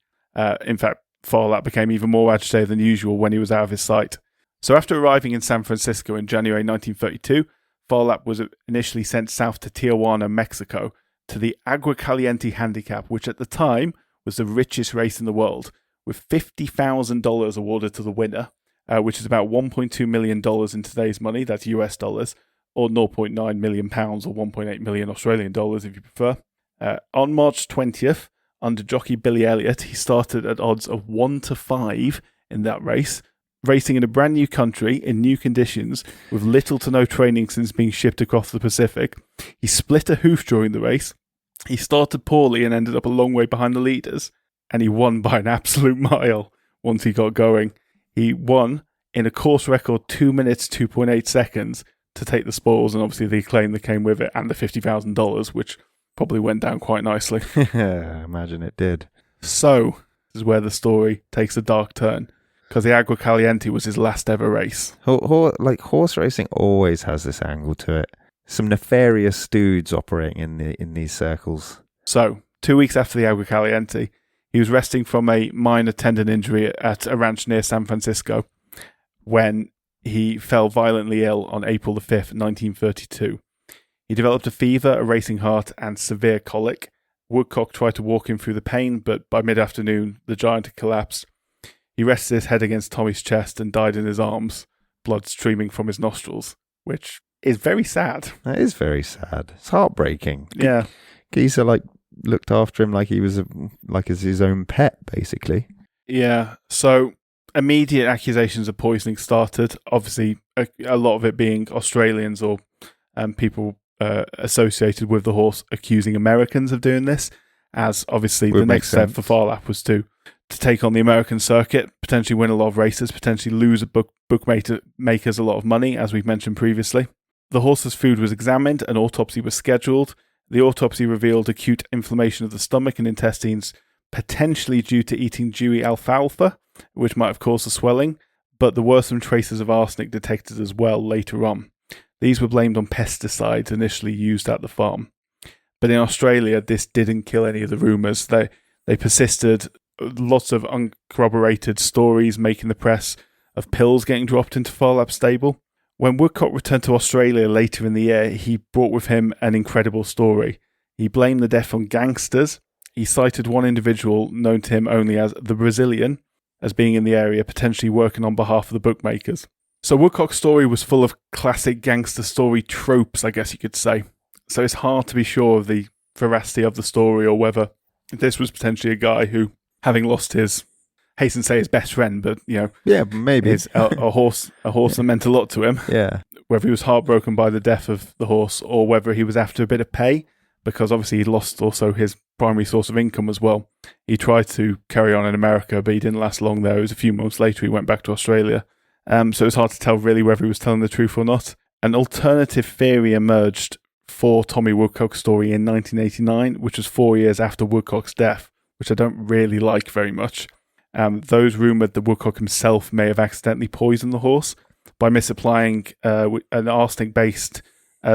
In fact, Phar Lap became even more agitated than usual when he was out of his sight. So after arriving in San Francisco in January 1932, Phar Lap was initially sent south to Tijuana, Mexico, to the Agua Caliente Handicap, which at the time was the richest race in the world, with $50,000 awarded to the winner, which is about $1.2 million in today's money, that's US dollars, or 0.9 million pounds or 1.8 million Australian dollars if you prefer. On March 20th, under jockey Billy Elliott, he started at odds of 1 to 5 in that race, racing in a brand new country in new conditions with little to no training since being shipped across the Pacific. He split a hoof during the race. He started poorly and ended up a long way behind the leaders, and he won by an absolute mile once he got going. He won in a course record 2 minutes, 2.8 seconds to take the spoils, and obviously the acclaim that came with it, and the $50,000, which probably went down quite nicely. I imagine it did. So, this is where the story takes a dark turn, because the Agua Caliente was his last ever race. Horse racing always has this angle to it. Some nefarious dudes operating in these circles. So, 2 weeks after the Agua Caliente, he was resting from a minor tendon injury at a ranch near San Francisco when he fell violently ill on April the 5th, 1932. He developed a fever, a racing heart, and severe colic. Woodcock tried to walk him through the pain, but by mid-afternoon, the giant had collapsed. He rested his head against Tommy's chest and died in his arms, blood streaming from his nostrils, which is very sad. That is very sad. It's heartbreaking. Yeah. Geezer looked after him like he was as his own pet, basically. Yeah. So immediate accusations of poisoning started. Obviously, a lot of it being Australians or people associated with the horse accusing Americans of doing this. As obviously the next step for Phar Lap was to take on the American circuit, potentially win a lot of races, potentially lose bookmakers a lot of money, as we've mentioned previously. The horse's food was examined, an autopsy was scheduled. The autopsy revealed acute inflammation of the stomach and intestines, potentially due to eating dewy alfalfa, which might have caused the swelling, but there were some traces of arsenic detected as well later on. These were blamed on pesticides initially used at the farm. But in Australia, this didn't kill any of the rumours. They persisted. Lots of uncorroborated stories making the press of pills getting dropped into Phar Lap's stable. When Woodcock returned to Australia later in the year, he brought with him an incredible story. He blamed the death on gangsters. He cited one individual known to him only as the Brazilian as being in the area, potentially working on behalf of the bookmakers. So Woodcock's story was full of classic gangster story tropes, I guess you could say. So it's hard to be sure of the veracity of the story or whether this was potentially a guy who, having lost his, hasten to say his best friend, but, yeah, maybe a horse that meant a lot to him. Yeah. Whether he was heartbroken by the death of the horse or whether he was after a bit of pay, because obviously he'd lost also his primary source of income as well. He tried to carry on in America, but he didn't last long there. It was a few months later he went back to Australia. So it's hard to tell really whether he was telling the truth or not. An alternative theory emerged for Tommy Woodcock's story in 1989, which was 4 years after Woodcock's death, which I don't really like very much. Those rumoured that Woodcock himself may have accidentally poisoned the horse by misapplying an arsenic-based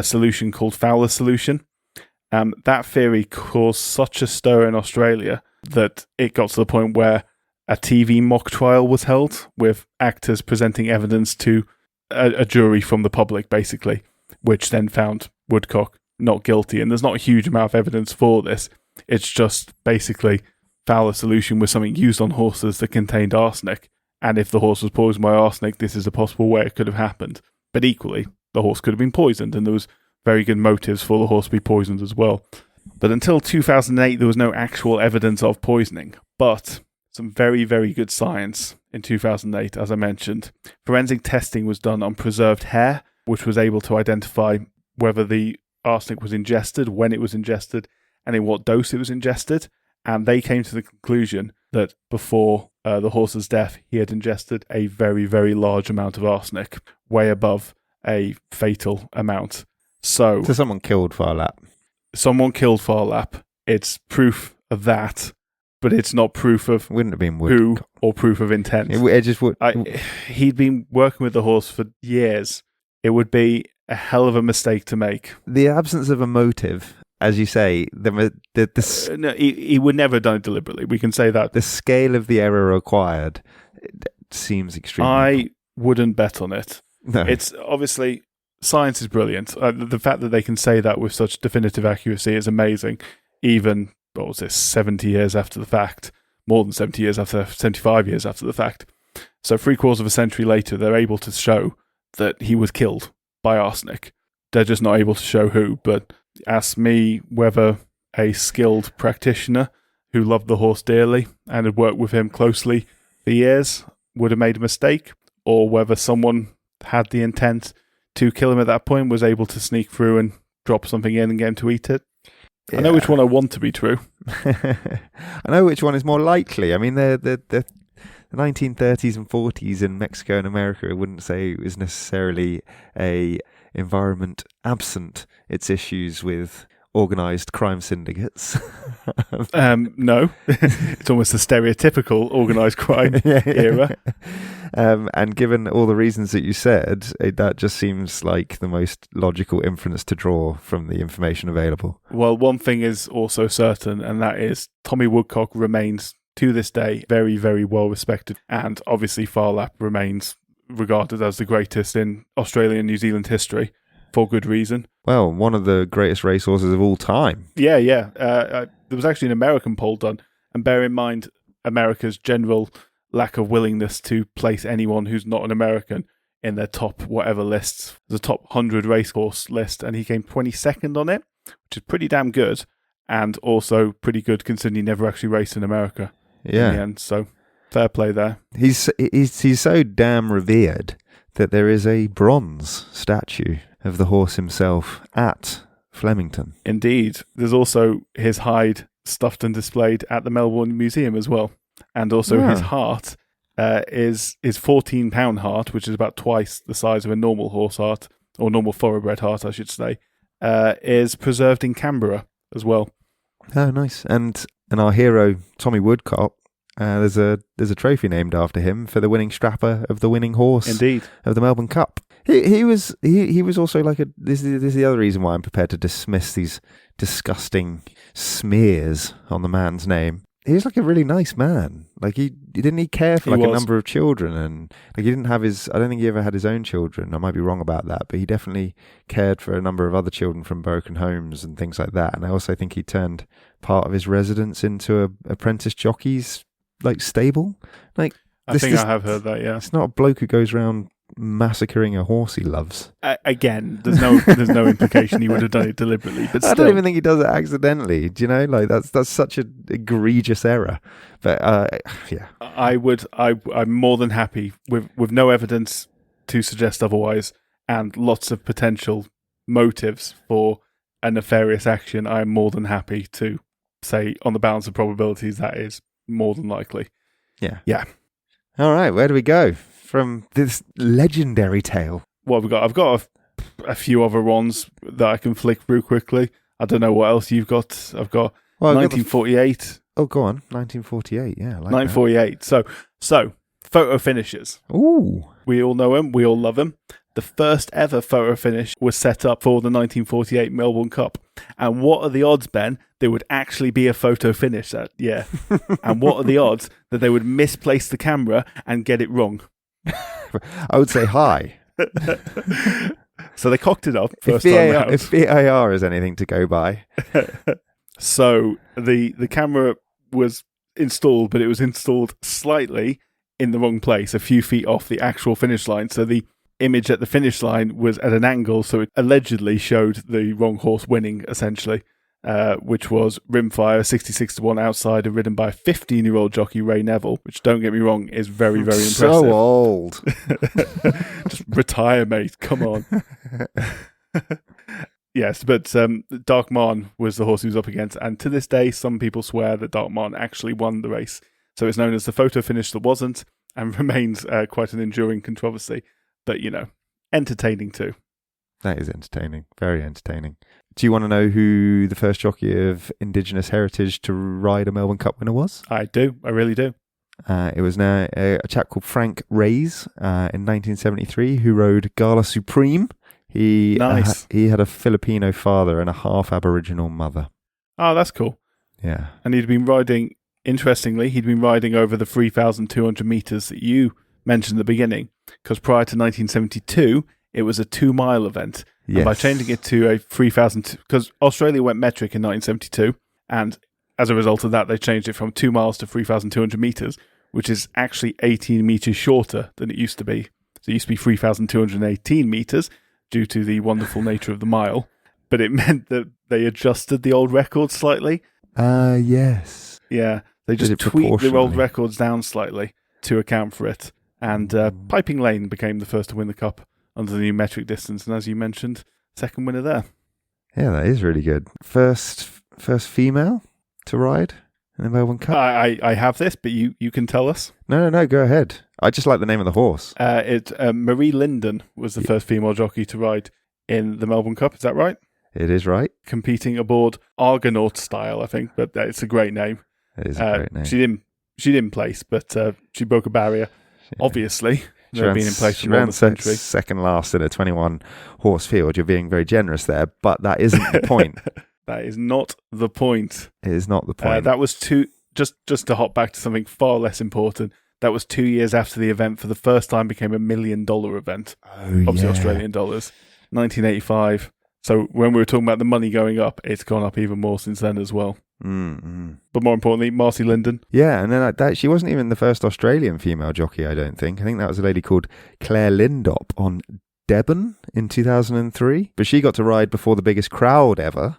solution called Fowler's solution. That theory caused such a stir in Australia that it got to the point where a TV mock trial was held with actors presenting evidence to a jury from the public, basically, which then found Woodcock not guilty. And there's not a huge amount of evidence for this. It's just basically Fowler's solution was something used on horses that contained arsenic. And if the horse was poisoned by arsenic, this is a possible way it could have happened. But equally, the horse could have been poisoned, and there was very good motives for the horse to be poisoned as well. But until 2008, there was no actual evidence of poisoning. But some very, very good science in 2008, as I mentioned. Forensic testing was done on preserved hair, which was able to identify whether the arsenic was ingested, when it was ingested, and in what dose it was ingested. And they came to the conclusion that before the horse's death, he had ingested a very, very large amount of arsenic, way above a fatal amount. So someone killed Phar Lap. Someone killed Phar Lap. It's proof of that, but it's not proof of Wouldn't have been who or proof of intent. It just would. He'd been working with the horse for years. It would be a hell of a mistake to make. The absence of a motive, as you say, no, he would never have done it deliberately. We can say that. The scale of the error required seems extreme. I wouldn't bet on it. No. It's obviously, science is brilliant. The fact that they can say that with such definitive accuracy is amazing. Even, 70 years after the fact, more than 70 years after, 75 years after the fact. So 3/4 of a century later, they're able to show that he was killed by arsenic. They're just not able to show who. But ask me whether a skilled practitioner who loved the horse dearly and had worked with him closely for years would have made a mistake, or whether someone had the intent to kill him at that point, was able to sneak through and drop something in and get him to eat it. Yeah. I know which one I want to be true. I know which one is more likely. I mean, the 1930s and 40s in Mexico and America, I wouldn't say it was necessarily a environment absent its issues with organised crime syndicates. No, it's almost a stereotypical organised crime era. And given all the reasons that you said, that just seems like the most logical inference to draw from the information available. Well, one thing is also certain, and that is Tommy Woodcock remains, to this day, very, very well respected. And obviously Phar Lap remains regarded as the greatest in Australian and New Zealand history, for good reason. Well, one of the greatest racehorses of all time. Yeah. There was actually an American poll done, and bear in mind America's general lack of willingness to place anyone who's not an American in their top whatever lists. There's a top 100 racehorse list, and he came 22nd on it, which is pretty damn good, and also pretty good considering he never actually raced in America in the end. So fair play there. He's so damn revered that there is a bronze statue of the horse himself at Flemington. Indeed. There's also his hide stuffed and displayed at the Melbourne Museum as well. And also his heart is 14-pound heart, which is about twice the size of a normal horse heart, or normal thoroughbred heart, I should say, is preserved in Canberra as well. Oh, nice. And our hero, Tommy Woodcock, there's a trophy named after him for the winning strapper of the winning horse. Indeed. Of the Melbourne Cup. He was also like this is the other reason why I'm prepared to dismiss these disgusting smears on the man's name. He was like a really nice man. Like he care for a number of children, and like he didn't have I don't think he ever had his own children. I might be wrong about that, but he definitely cared for a number of other children from broken homes and things like that. And I also think he turned part of his residence into a apprentice jockey's like stable. Like I have heard that. Yeah, it's not a bloke who goes around massacring a horse he loves. Again, there's no implication he would have done it deliberately, but I don't even think he does it accidentally. Do you know? Like that's such an egregious error. But yeah, I'm more than happy with no evidence to suggest otherwise, and lots of potential motives for a nefarious action. I'm more than happy to say, on the balance of probabilities, that is more than likely. Yeah. All right, where do we go from this legendary tale? What have we got? I've got a few other ones that I can flick through quickly. I don't know what else you've got. I've got 1948. Oh, go on. 1948, yeah. I like 1948. That. So, photo finishes. Ooh. We all know him. We all love him. The first ever photo finish was set up for the 1948 Melbourne Cup. And what are the odds, Ben, there would actually be a photo finish that year? And what are the odds that they would misplace the camera and get it wrong? I would say high. So they cocked it up first time round. If VAR is anything to go by. So the camera was installed, but it was installed slightly in the wrong place, a few feet off the actual finish line. So the image at the finish line was at an angle, so it allegedly showed the wrong horse winning, essentially, which was Rimfire, 66-1 outsider, ridden by a 15-year-old jockey, Ray Neville, which, don't get me wrong, is very, very impressive. So old. Just retire, mate. Come on. Yes, but Dark Marn was the horse he was up against, and to this day, some people swear that Dark Marn actually won the race. So it's known as the photo finish that wasn't, and remains quite an enduring controversy. But, entertaining too. That is entertaining. Very entertaining. Do you want to know who the first jockey of Indigenous heritage to ride a Melbourne Cup winner was? I do. I really do. It was now a chap called Frank Reyes in 1973 who rode Gala Supreme. He had a Filipino father and a half Aboriginal mother. Oh, that's cool. Yeah. And he'd been riding over the 3,200 metres that you mentioned at the beginning, because prior to 1972, it was a 2-mile event. Yes. And by changing it to a 3,000, because Australia went metric in 1972, and as a result of that, they changed it from 2 miles to 3,200 metres, which is actually 18 metres shorter than it used to be. So it used to be 3,218 metres due to the wonderful nature of the mile, but it meant that they adjusted the old records slightly. Yes. Yeah, they just tweaked the old records down slightly to account for it. And Piping Lane became the first to win the Cup under the new metric distance. And as you mentioned, second winner there. Yeah, that is really good. First female to ride in the Melbourne Cup? I have this, but you can tell us. No, go ahead. I just like the name of the horse. Marie Linden was the first female jockey to ride in the Melbourne Cup. Is that right? It is right. Competing aboard Argonaut style, I think, but it's a great name. It is a great name. She didn't place, but she broke a barrier. Yeah. Obviously, she ran, been in place she ran second last in a 21-horse field. You're being very generous there, but that isn't the point. That is not the point. It is not the point. That was just to hop back to something far less important. That was 2 years after the event for the first time became $1 million event. Obviously Australian dollars. 1985. So when we were talking about the money going up, it's gone up even more since then as well. Mm-hmm. But more importantly, Marcy Linden. Yeah, and then she wasn't even the first Australian female jockey, I don't think. I think that was a lady called Claire Lindop on Devon in 2003. But she got to ride before the biggest crowd ever,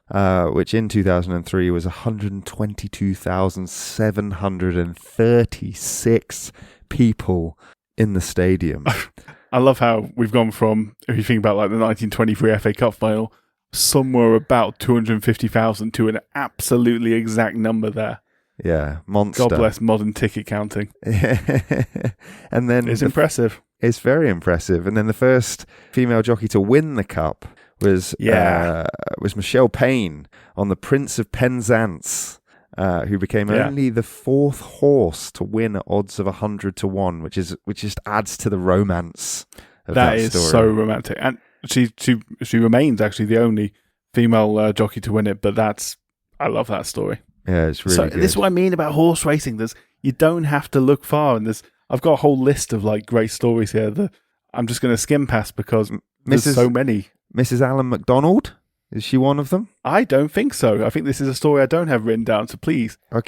which in 2003 was 122,736 people in the stadium. I love how we've gone from, if you think about like the 1923 FA Cup final, somewhere about 250,000 to an absolutely exact number there. Yeah, monster. God bless modern ticket counting. And then it's impressive. It's very impressive. And then the first female jockey to win the cup was Michelle Payne on the Prince of Penzance, who became only the fourth horse to win at odds of 100 to 1, which just adds to the romance of that story. That is so romantic. And she remains actually the only female jockey to win it, but I love that story. Yeah, it's really good. This is what I mean about horse racing. You don't have to look far, and I've got a whole list of like great stories here that I'm just going to skim past because there's so many. Mrs. Alan MacDonald, is she one of them? I don't think so. I think this is a story I don't have written down, so please tell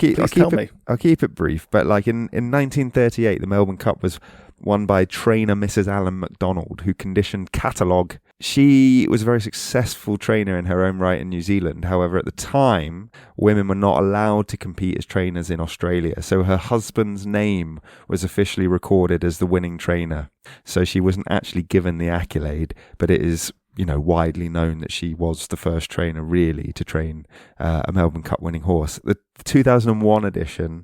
me. I'll keep it brief, but like in 1938, the Melbourne Cup was won by trainer Mrs. Alan MacDonald, who conditioned Catalogue. She was a very successful trainer in her own right in New Zealand. However, at the time, women were not allowed to compete as trainers in Australia. So her husband's name was officially recorded as the winning trainer. So she wasn't actually given the accolade, but it is, widely known that she was the first trainer really to train a Melbourne Cup winning horse. The 2001 edition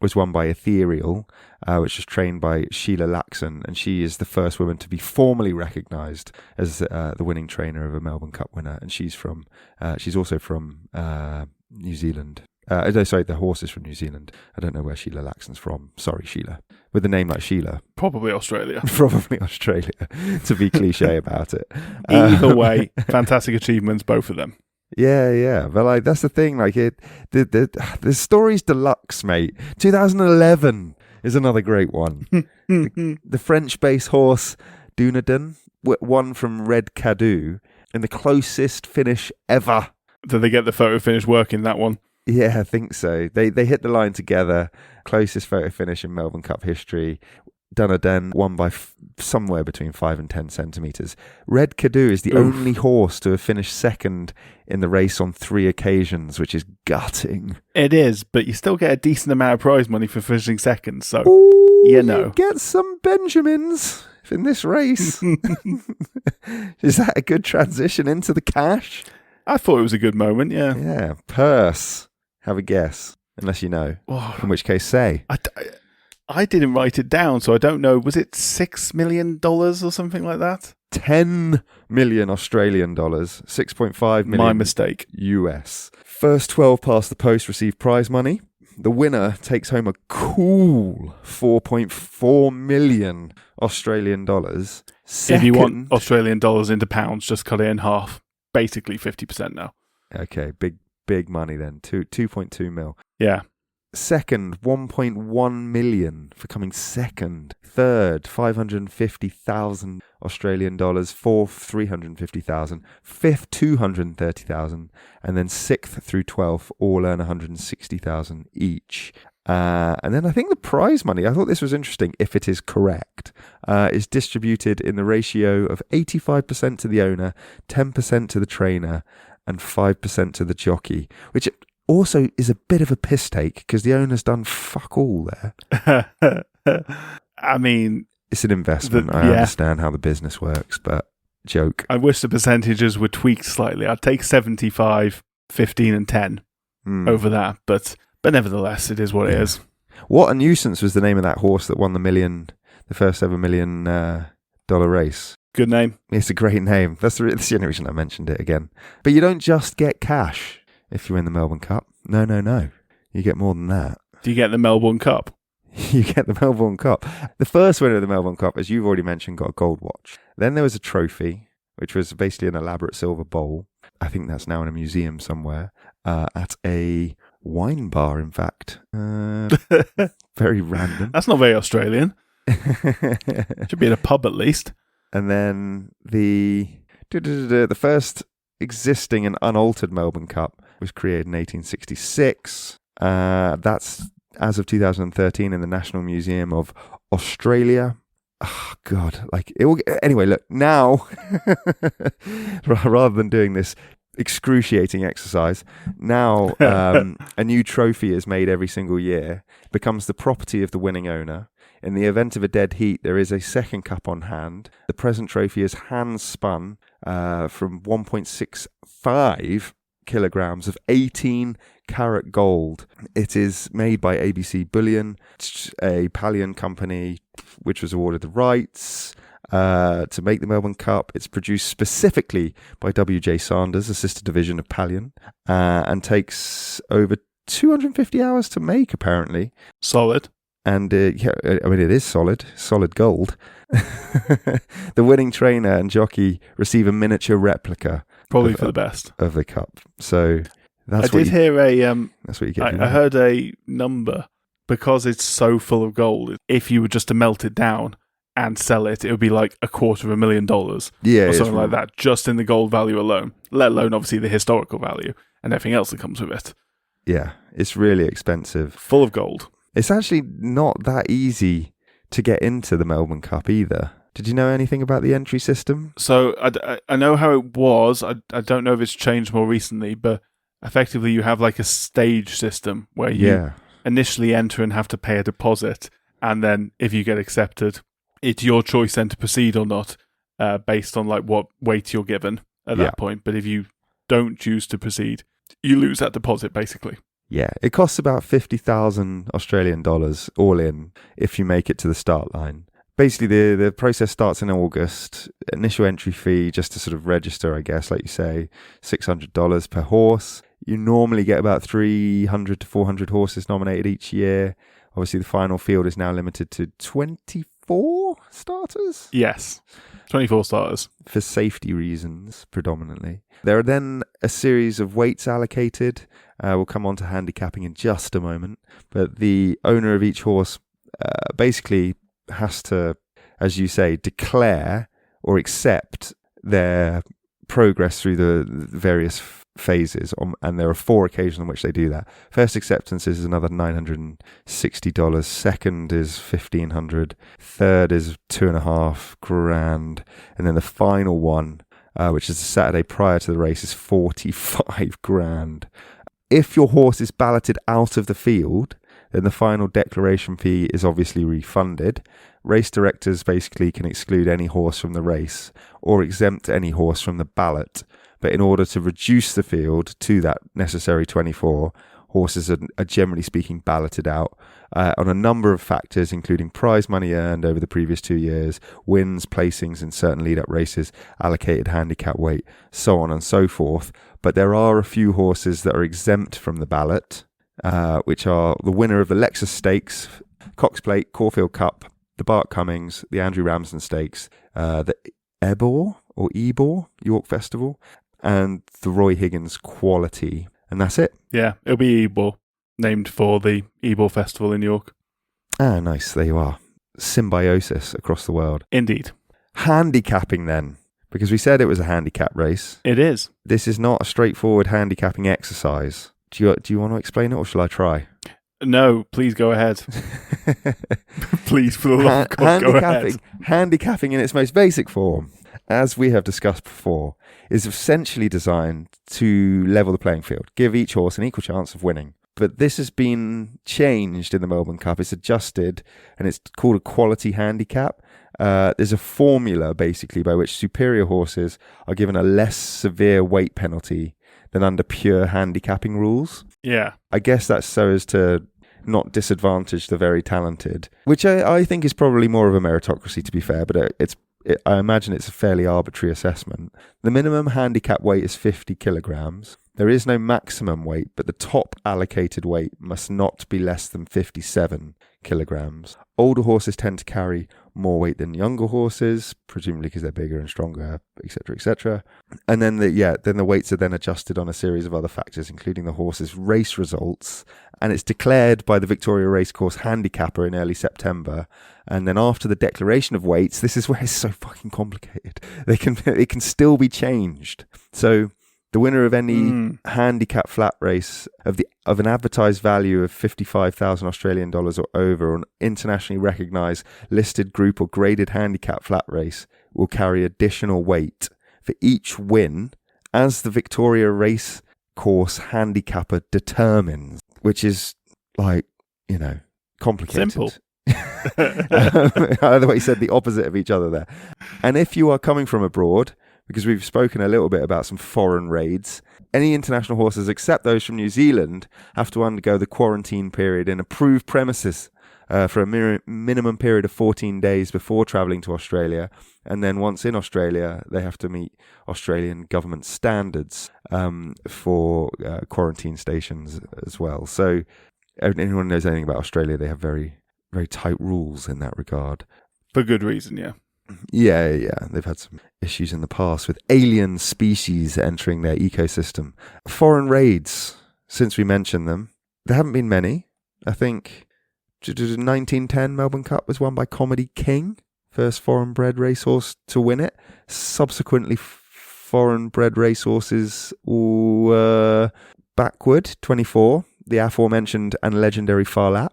was won by Ethereal, which was trained by Sheila Laxon, and she is the first woman to be formally recognised as the winning trainer of a Melbourne Cup winner. And she's also from New Zealand. The horse is from New Zealand. I don't know where Sheila Laxon's from. Sorry, Sheila. With a name like Sheila. Probably Australia. Probably Australia, to be cliche about it. Either way, fantastic achievements, both of them. Yeah. But that's the thing. The story's deluxe, mate. 2011 is another great one. the French-based horse Dunedin won from Red Cadu in the closest finish ever. Did they get the photo finish working, that one? Yeah, I think so. They hit the line together. Closest photo finish in Melbourne Cup history. Dunedin won by somewhere between 5 and 10 centimetres. Red Cadu is the only horse to have finished second in the race on 3 occasions, which is gutting. It is, but you still get a decent amount of prize money for finishing second, so you get some Benjamins in this race. Is that a good transition into the cash? I thought it was a good moment, yeah. Yeah, purse. Have a guess, unless you know. In which case, say. I didn't write it down, so I don't know. Was it $6 million or something like that? 10 million Australian dollars, 6.5 million. My mistake. US. First 12 past the post receive prize money. The winner takes home a cool 4.4 million Australian dollars. If you want Australian dollars into pounds, just cut it in half. Basically 50% now. Okay, big money then. 2.2 mil. Yeah. Second, 1.1 million for coming second. Third, 550,000 Australian dollars. Fourth, 350,000. Fifth, 230,000. And then 6th through 12th all earn 160,000 each. And then I think the prize money, I thought this was interesting, if it is correct, is distributed in the ratio of 85% to the owner, 10% to the trainer, and 5% to the jockey, which also is a bit of a piss take because the owner's done fuck all there. I mean, it's an investment. I understand how the business works, but joke. I wish the percentages were tweaked slightly. I'd take 75, 15 and 10 over that, but nevertheless, it is what it is. What a Nuisance was the name of that horse that won the first ever $1 million race. Good name. It's a great name. That's the only reason I mentioned it again. But you don't just get cash if you win the Melbourne Cup. No. You get more than that. Do you get the Melbourne Cup? You get the Melbourne Cup. The first winner of the Melbourne Cup, as you've already mentioned, got a gold watch. Then there was a trophy, which was basically an elaborate silver bowl. I think that's now in a museum somewhere, at a wine bar, in fact. Very random. That's not very Australian. Should be in a pub at least. And then the first existing and unaltered Melbourne Cup was created in 1866. That's as of 2013 in the National Museum of Australia. Oh, God. Anyway, look, now, rather than doing this excruciating exercise, now a new trophy is made every single year, becomes the property of the winning owner. In the event of a dead heat, there is a second cup on hand. The present trophy is hand spun from 1.65 kilograms of 18-carat gold. It is made by ABC Bullion, a Pallion company which was awarded the rights to make the Melbourne Cup. It's produced specifically by W.J. Sanders, a sister division of Pallion, and takes over 250 hours to make, apparently. Solid. And it is solid gold. The winning trainer and jockey receive a miniature replica, probably for the best, of the cup. So that's that's what you get. I heard a number, because it's so full of gold. If you were just to melt it down and sell it, it would be like $250,000, or something like that, just in the gold value alone. Let alone obviously the historical value and everything else that comes with it. Yeah, it's really expensive. Full of gold. It's actually not that easy to get into the Melbourne Cup either. Did you know anything about the entry system? So I know how it was. I don't know if it's changed more recently, but effectively you have like a stage system where you initially enter and have to pay a deposit, and then if you get accepted, it's your choice then to proceed or not, based on like what weight you're given at that point. But if you don't choose to proceed, you lose that deposit basically. Yeah, it costs about 50,000 Australian dollars all in if you make it to the start line. Basically, the process starts in August. Initial entry fee, just to sort of register, I guess, like you say, $600 per horse. You normally get about 300 to 400 horses nominated each year. Obviously, the final field is now limited to 24 starters? Yes, 24 starters. For safety reasons, predominantly. There are then a series of weights allocated. We'll come on to handicapping in just a moment. But the owner of each horse basically has to, as you say, declare or accept their progress through the various phases, and there are 4 occasions on which they do that. First acceptance is another $960. Second is $1,500. Third is $2,500, and then the final one, which is the Saturday prior to the race, is $45,000. If your horse is balloted out of the field, then the final declaration fee is obviously refunded. Race directors basically can exclude any horse from the race or exempt any horse from the ballot. But in order to reduce the field to that necessary 24, horses are generally speaking balloted out on a number of factors, including prize money earned over the previous 2 years, wins, placings in certain lead-up races, allocated handicap weight, so on and so forth. But there are a few horses that are exempt from the ballot, which are the winner of the Lexus Stakes, Cox Plate, Caulfield Cup, the Bart Cummings, the Andrew Ramsden Stakes, the Ebor York Festival, and the Roy Higgins Quality. And that's it. Yeah, it'll be Ebor, named for the Ebor Festival in York. Ah, nice. There you are. Symbiosis across the world. Indeed. Handicapping then, because we said it was a handicap race. It is. This is not a straightforward handicapping exercise. Do you want to explain it, or shall I try? No, please go ahead. Please, for the love of God, go ahead. Handicapping in its most basic form, as we have discussed before, is essentially designed to level the playing field, give each horse an equal chance of winning. But this has been changed in the Melbourne Cup. It's adjusted, and it's called a quality handicap. There's a formula, basically, by which superior horses are given a less severe weight penalty than under pure handicapping rules. Yeah. I guess that's so as to not disadvantage the very talented, which I think is probably more of a meritocracy, to be fair, but I imagine it's a fairly arbitrary assessment. The minimum handicap weight is 50 kilograms. There is no maximum weight, but the top allocated weight must not be less than 57 kilograms. Older horses tend to carry more weight than younger horses, presumably because they're bigger and stronger, etc., etc. And then the weights are then adjusted on a series of other factors, including the horse's race results. And it's declared by the Victoria Racecourse handicapper in early September. And then after the declaration of weights, this is where it's so fucking complicated. It can still be changed. So the winner of any handicap flat race of an advertised value of 55,000 Australian dollars or over, or an internationally recognised listed group or graded handicap flat race will carry additional weight for each win as the Victoria Racecourse handicapper determines, which is complicated. Simple. Either way, said the opposite of each other there. And if you are coming from abroad, because we've spoken a little bit about some foreign raids, any international horses except those from New Zealand have to undergo the quarantine period in approved premises for a minimum period of 14 days before travelling to Australia. And then once in Australia, they have to meet Australian government standards for quarantine stations as well. So anyone knows anything about Australia, they have very, very tight rules in that regard. For good reason, yeah. Yeah. They've had some issues in the past with alien species entering their ecosystem. Foreign raids, since we mentioned them, there haven't been many. I think 1910 Melbourne Cup was won by Comedy King, first foreign-bred racehorse to win it. Subsequently, foreign-bred racehorses were backward, 24. The aforementioned and legendary Farlap,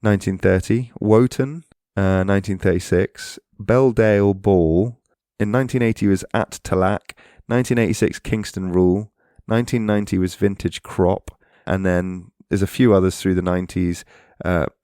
1930. Wotan, 1936. Belldale Ball in 1980 was At Talack, 1986 Kingston Rule, 1990 was Vintage Crop, and then there's a few others through the 90s.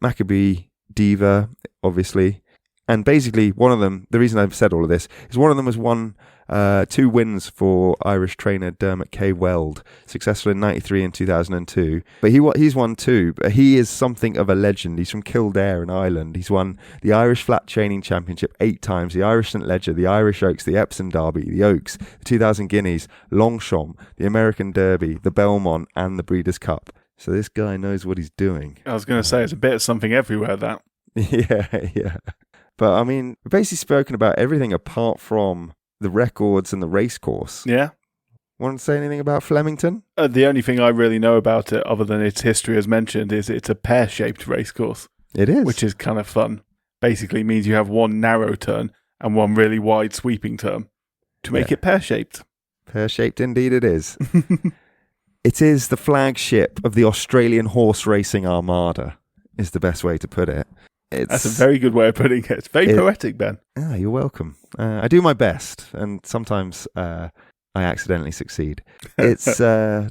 Maccabee Diva, obviously, and basically one of them, the reason I've said all of this is one of them has won 2 wins for Irish trainer Dermot K. Weld, successful in 93 and 2002. But he's won 2, but he is something of a legend. He's from Kildare in Ireland. He's won the Irish Flat Training Championship 8 times, the Irish St. Leger, the Irish Oaks, the Epsom Derby, the Oaks, the 2000 Guineas, Longchamp, the American Derby, the Belmont, and the Breeders' Cup. So this guy knows what he's doing. I was going to say, it's a bit of something everywhere, that. Yeah. But I mean, we've basically spoken about everything apart from the records and the racecourse. Yeah. Want to say anything about Flemington? The only thing I really know about it, other than its history as mentioned, is it's a pear-shaped racecourse. It is. Which is kind of fun. Basically means you have one narrow turn and one really wide sweeping turn to make it pear-shaped. Pear-shaped indeed it is. It is the flagship of the Australian horse racing armada, is the best way to put it. That's a very good way of putting it. It's very poetic, Ben. You're welcome. I do my best, and sometimes I accidentally succeed. It's, it's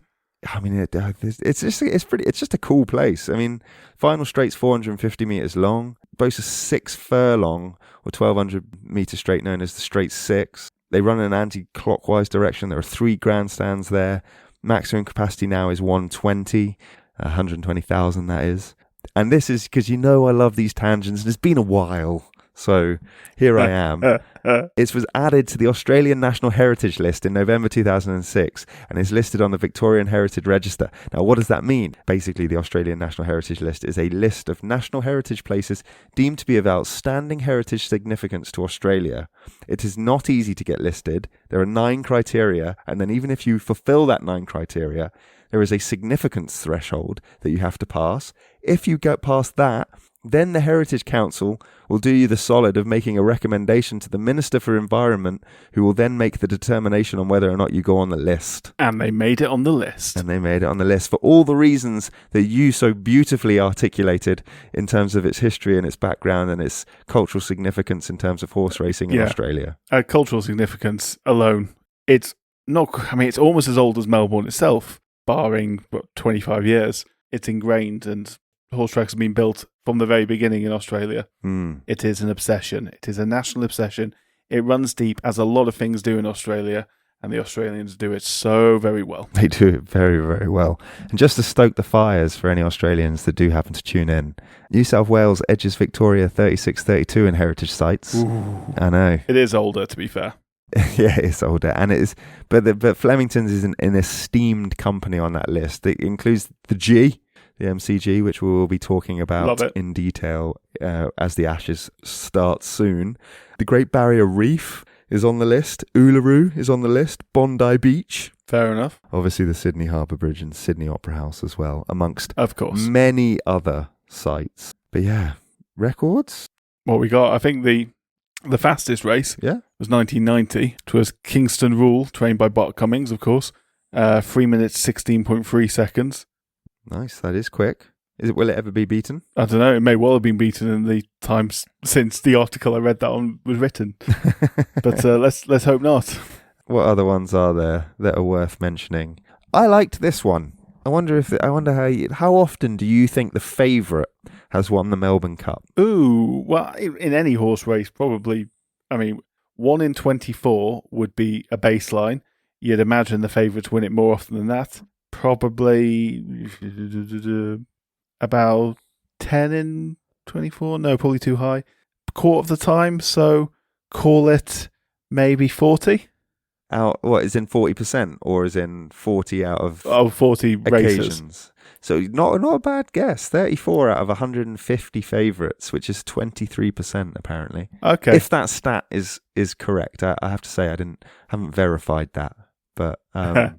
just a cool place. I mean, Final Straight's 450 meters long, boasts a 6 furlong or 1,200 meter straight known as the Straight 6. They run in an anti-clockwise direction. There are 3 grandstands there. Maximum capacity now is 120,000 that is. And this is because I love these tangents, and it's been a while, so here I am. It was added to the Australian National Heritage List in November 2006 and is listed on the Victorian Heritage Register. Now, what does that mean? Basically, the Australian National Heritage List is a list of national heritage places deemed to be of outstanding heritage significance to Australia. It is not easy to get listed. There are 9 criteria, and then even if you fulfill that 9 criteria, there is a significance threshold that you have to pass. If you get past that, then the Heritage Council will do you the solid of making a recommendation to the Minister for Environment, who will then make the determination on whether or not you go on the list. And they made it on the list. For all the reasons that you so beautifully articulated in terms of its history and its background and its cultural significance in terms of horse racing in Australia. Cultural significance alone. It's almost as old as Melbourne itself, barring 25 years. It's ingrained, and horse tracks have been built from the very beginning in Australia. It is an obsession. It is a national obsession. It runs deep, as a lot of things do in Australia, and the Australians do it so very well. They do it very, very well. And just to stoke the fires for any Australians that do happen to tune in, New South Wales edges Victoria 36-32 in heritage sites. Ooh. I know. It is older, to be fair. Yeah, it's older, and it is, but Flemington's is an esteemed company on that list. It includes the G, the MCG, which we will be talking Love about it. in detail as the Ashes start soon. The Great Barrier Reef is on the list. Uluru is on the list. Bondi Beach. Fair enough. Obviously the Sydney Harbour Bridge and Sydney Opera House as well, amongst Of course. many other sites. But yeah, records? What we got, I think the fastest race Yeah. was 1990. It was Kingston Rule, trained by Bart Cummings, of course. 3 minutes, 16.3 seconds. Nice, that is quick. Will it ever be beaten? I don't know, it may well have been beaten in the times since the article I read that on was written. But let's hope not. What other ones are there that are worth mentioning? I liked this one. I wonder how often do you think the favourite has won the Melbourne Cup? Ooh, well, in any horse race, probably, 1 in 24 would be a baseline. You'd imagine the favourites win it more often than that. Probably about 10 in 24. No, probably too high. Quarter of the time, so call it maybe 40. What is in 40% or is in 40 out of 40 races. occasions? So not a bad guess. 34 out of 150 favourites, which is 23% apparently. Okay. If that stat is correct, I have to say haven't verified that, but yeah,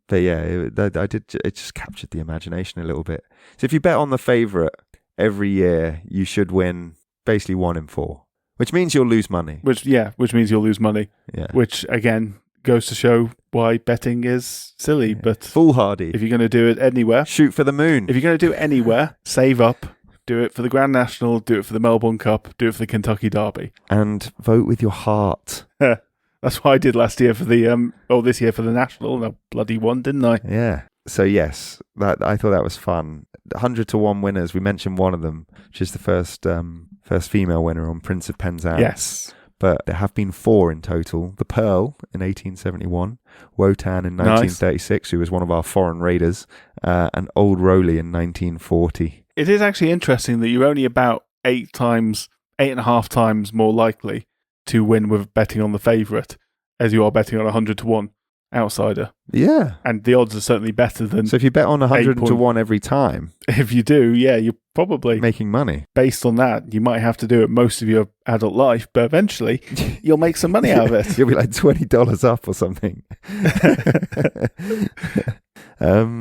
it just captured the imagination a little bit. So if you bet on the favourite every year, you should win basically 1 in 4, which means you'll lose money. Which means you'll lose money. Yeah. Which again goes to show why betting is silly. Yeah. But Foolhardy. if you're going to do it anywhere, Shoot for the moon. if you're going to do it anywhere, save up. Do it for the Grand National. Do it for the Melbourne Cup. Do it for the Kentucky Derby. And vote with your heart. That's what I did last year for the this year for the National, and I bloody won, didn't I? Yeah. So yes, I thought that was fun. 100 to 1 winners. We mentioned one of them, which is the first female winner on Prince of Penzance. Yes. But there have been 4 in total. The Pearl in 1871, Wotan in 1936, who was one of our foreign raiders, and Old Rowley in 1940. It is actually interesting that you're only about 8.5 times more likely to win with betting on the favourite as you are betting on 100 to 1 outsider. Yeah. And the odds are certainly better than... So if you bet on 100 to 1 every time... If you do, yeah, you're probably... making money. Based on that, you might have to do it most of your adult life, but eventually you'll make some money out of it. You'll be like $20 up or something.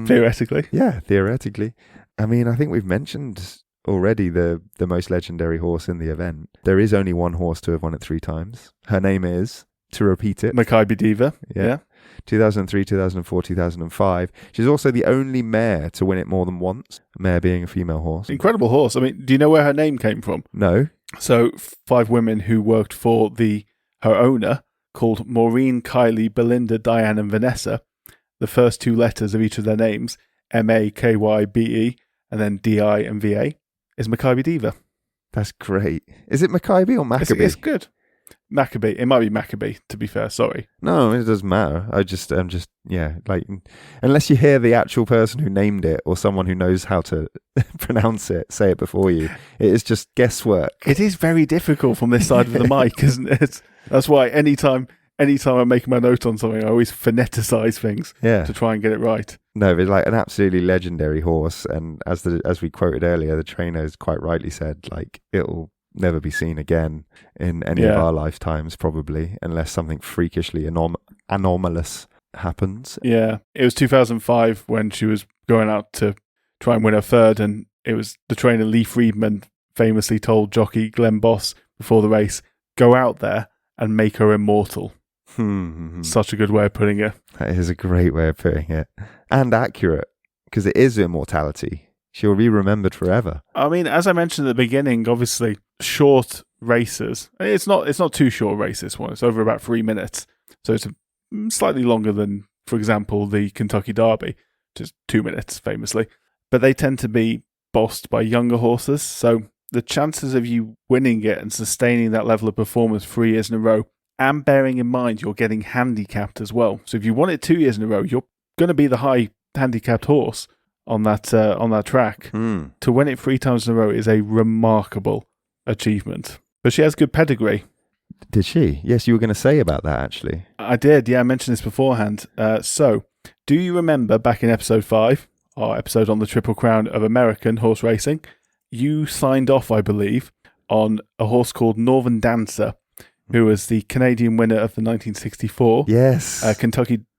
Theoretically. Yeah, theoretically. I mean, I think we've mentioned already the most legendary horse in the event. There is only one horse to have won it 3 times. Her name is, to repeat it, Maccabi Diva. Yeah. 2003, 2004, 2005. She's also the only mare to win it more than once. Mare being a female horse. Incredible horse. I mean, do you know where her name came from? No. So 5 women who worked for her owner, called Maureen, Kylie, Belinda, Diane, and Vanessa. The first 2 letters of each of their names, MakYbe, and then DI and VA, is Maccabi Diva. That's great. Is it Maccabi or Maccabee? It's good. Maccabee. It might be Maccabee, to be fair. Sorry. No, it doesn't matter. I'm just, like, unless you hear the actual person who named it or someone who knows how to pronounce it, say it before you. It is just guesswork. It is very difficult from this side of the mic, isn't it? That's why anytime I'm making my note on something, I always phoneticize things to try and get it right. No, it's like an absolutely legendary horse, and as we quoted earlier, the trainer has quite rightly said, like, it'll never be seen again in any of our lifetimes, probably, unless something freakishly anomalous happens. Yeah, it was 2005 when she was going out to try and win her 3rd, and it was the trainer Lee Friedman famously told jockey Glenn Boss before the race, go out there and make her immortal. Such a good way of putting it. That is a great way of putting it. And accurate, because it is immortality. She'll be remembered forever. I mean, as I mentioned at the beginning, obviously, short races. It's not too short race, this one. It's over about 3 minutes. So it's slightly longer than, for example, the Kentucky Derby, which is 2 minutes, famously. But they tend to be bossed by younger horses. So the chances of you winning it and sustaining that level of performance 3 years in a row, and bearing in mind you're getting handicapped as well. So if you won it 2 years in a row, you're going to be the high handicapped horse on that track. To win it 3 times in a row is a remarkable achievement. But she has good pedigree. Did she? Yes, you were going to say about that, actually. I did, yeah. I mentioned this beforehand. So, do you remember back in episode 5 our episode on the Triple Crown of American horse racing, you signed off, I believe, on a horse called Northern Dancer, who was the Canadian winner of the 1964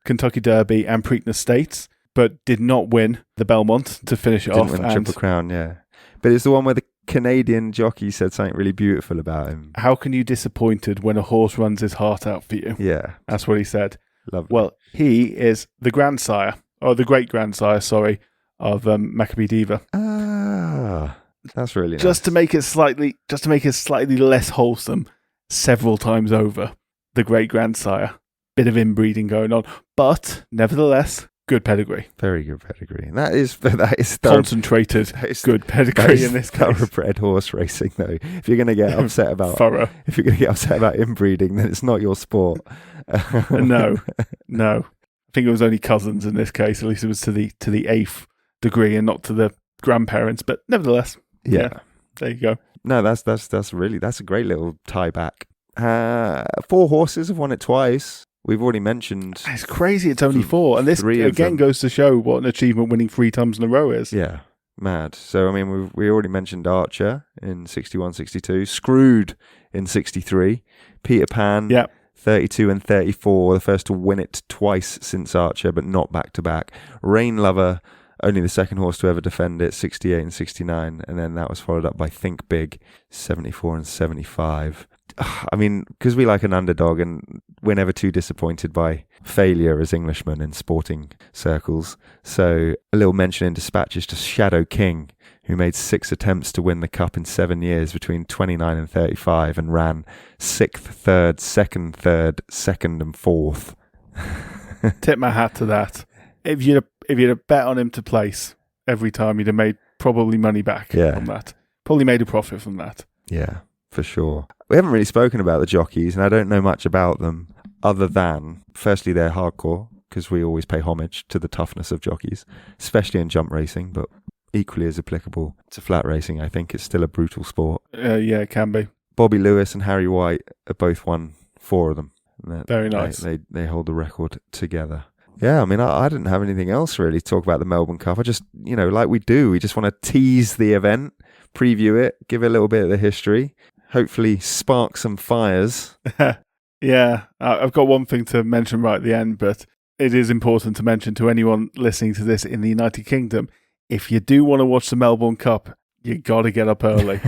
Kentucky Derby and Preakness Stakes, but did not win the Belmont to finish it off. Didn't win the Triple Crown, yeah. But it's the one where the Canadian jockey said something really beautiful about him. How can you be disappointed when a horse runs his heart out for you? Yeah. That's what he said. Lovely. Well, he is the grandsire, or the great-grandsire, sorry, of Maccabee Diva. Ah, that's really nice. Just to make it slightly less wholesome, several times over, the great-grandsire. Bit of inbreeding going on, but nevertheless, good pedigree. Very good pedigree. That is concentrated. Good pedigree in this case. Thoroughbred horse racing, though. If you're going to get upset about if you're going to get upset about inbreeding, then it's not your sport. No. I think it was only cousins in this case. At least it was to the 8th degree and not to the grandparents. But nevertheless, yeah there you go. No, that's a great little tie back. 4 horses have won it twice. We've already mentioned... It's crazy it's only 4. And this, again, goes to show what an achievement winning 3 times in a row is. Yeah, mad. So, I mean, we already mentioned Archer in 61-62, Screwed in 63, Peter Pan, 32 and 34, the first to win it twice since Archer, but not back-to-back. Rain Lover, only the second horse to ever defend it, 68 and 69, and then that was followed up by Think Big, 74 and 75. I mean, because we like an underdog and we're never too disappointed by failure as Englishmen in sporting circles. So a little mention in dispatches to Shadow King, who made 6 attempts to win the Cup in 7 years between 29 and 35 and ran 6th, 3rd, 2nd, 3rd, 2nd and 4th. Tip my hat to that. If you'd have bet on him to place every time, you'd have made probably money back on that. Probably made a profit from that. Yeah, for sure. We haven't really spoken about the jockeys, and I don't know much about them other than, firstly, they're hardcore, because we always pay homage to the toughness of jockeys, especially in jump racing, but equally as applicable to flat racing. I think it's still a brutal sport. Yeah, it can be. Bobby Lewis and Harry White have both won 4 of them. Very nice. They hold the record together. Yeah, I mean, I didn't have anything else really to talk about the Melbourne Cup. I just, like we do, we just want to tease the event, preview it, give it a little bit of the history, hopefully spark some fires. Yeah, I've got one thing to mention right at the end, but it is important to mention to anyone listening to this in the United Kingdom, if you do want to watch the Melbourne Cup, you got to get up early.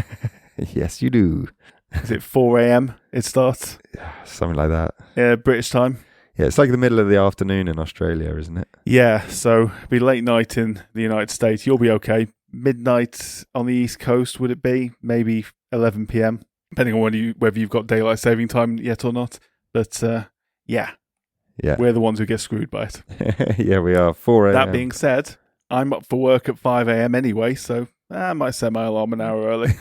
Yes, you do. Is it 4 a.m. it starts? Something like that. Yeah, British time. Yeah, it's like the middle of the afternoon in Australia, isn't it? Yeah, so it'll be late night in the United States. You'll be okay. Midnight on the East Coast, would it be? Maybe 11 p.m, depending on whether you've got daylight saving time yet or not. But yeah, we're the ones who get screwed by it. Yeah, we are. 4 a.m. That being said, I'm up for work at 5 a.m. anyway, so I might set my alarm an hour early.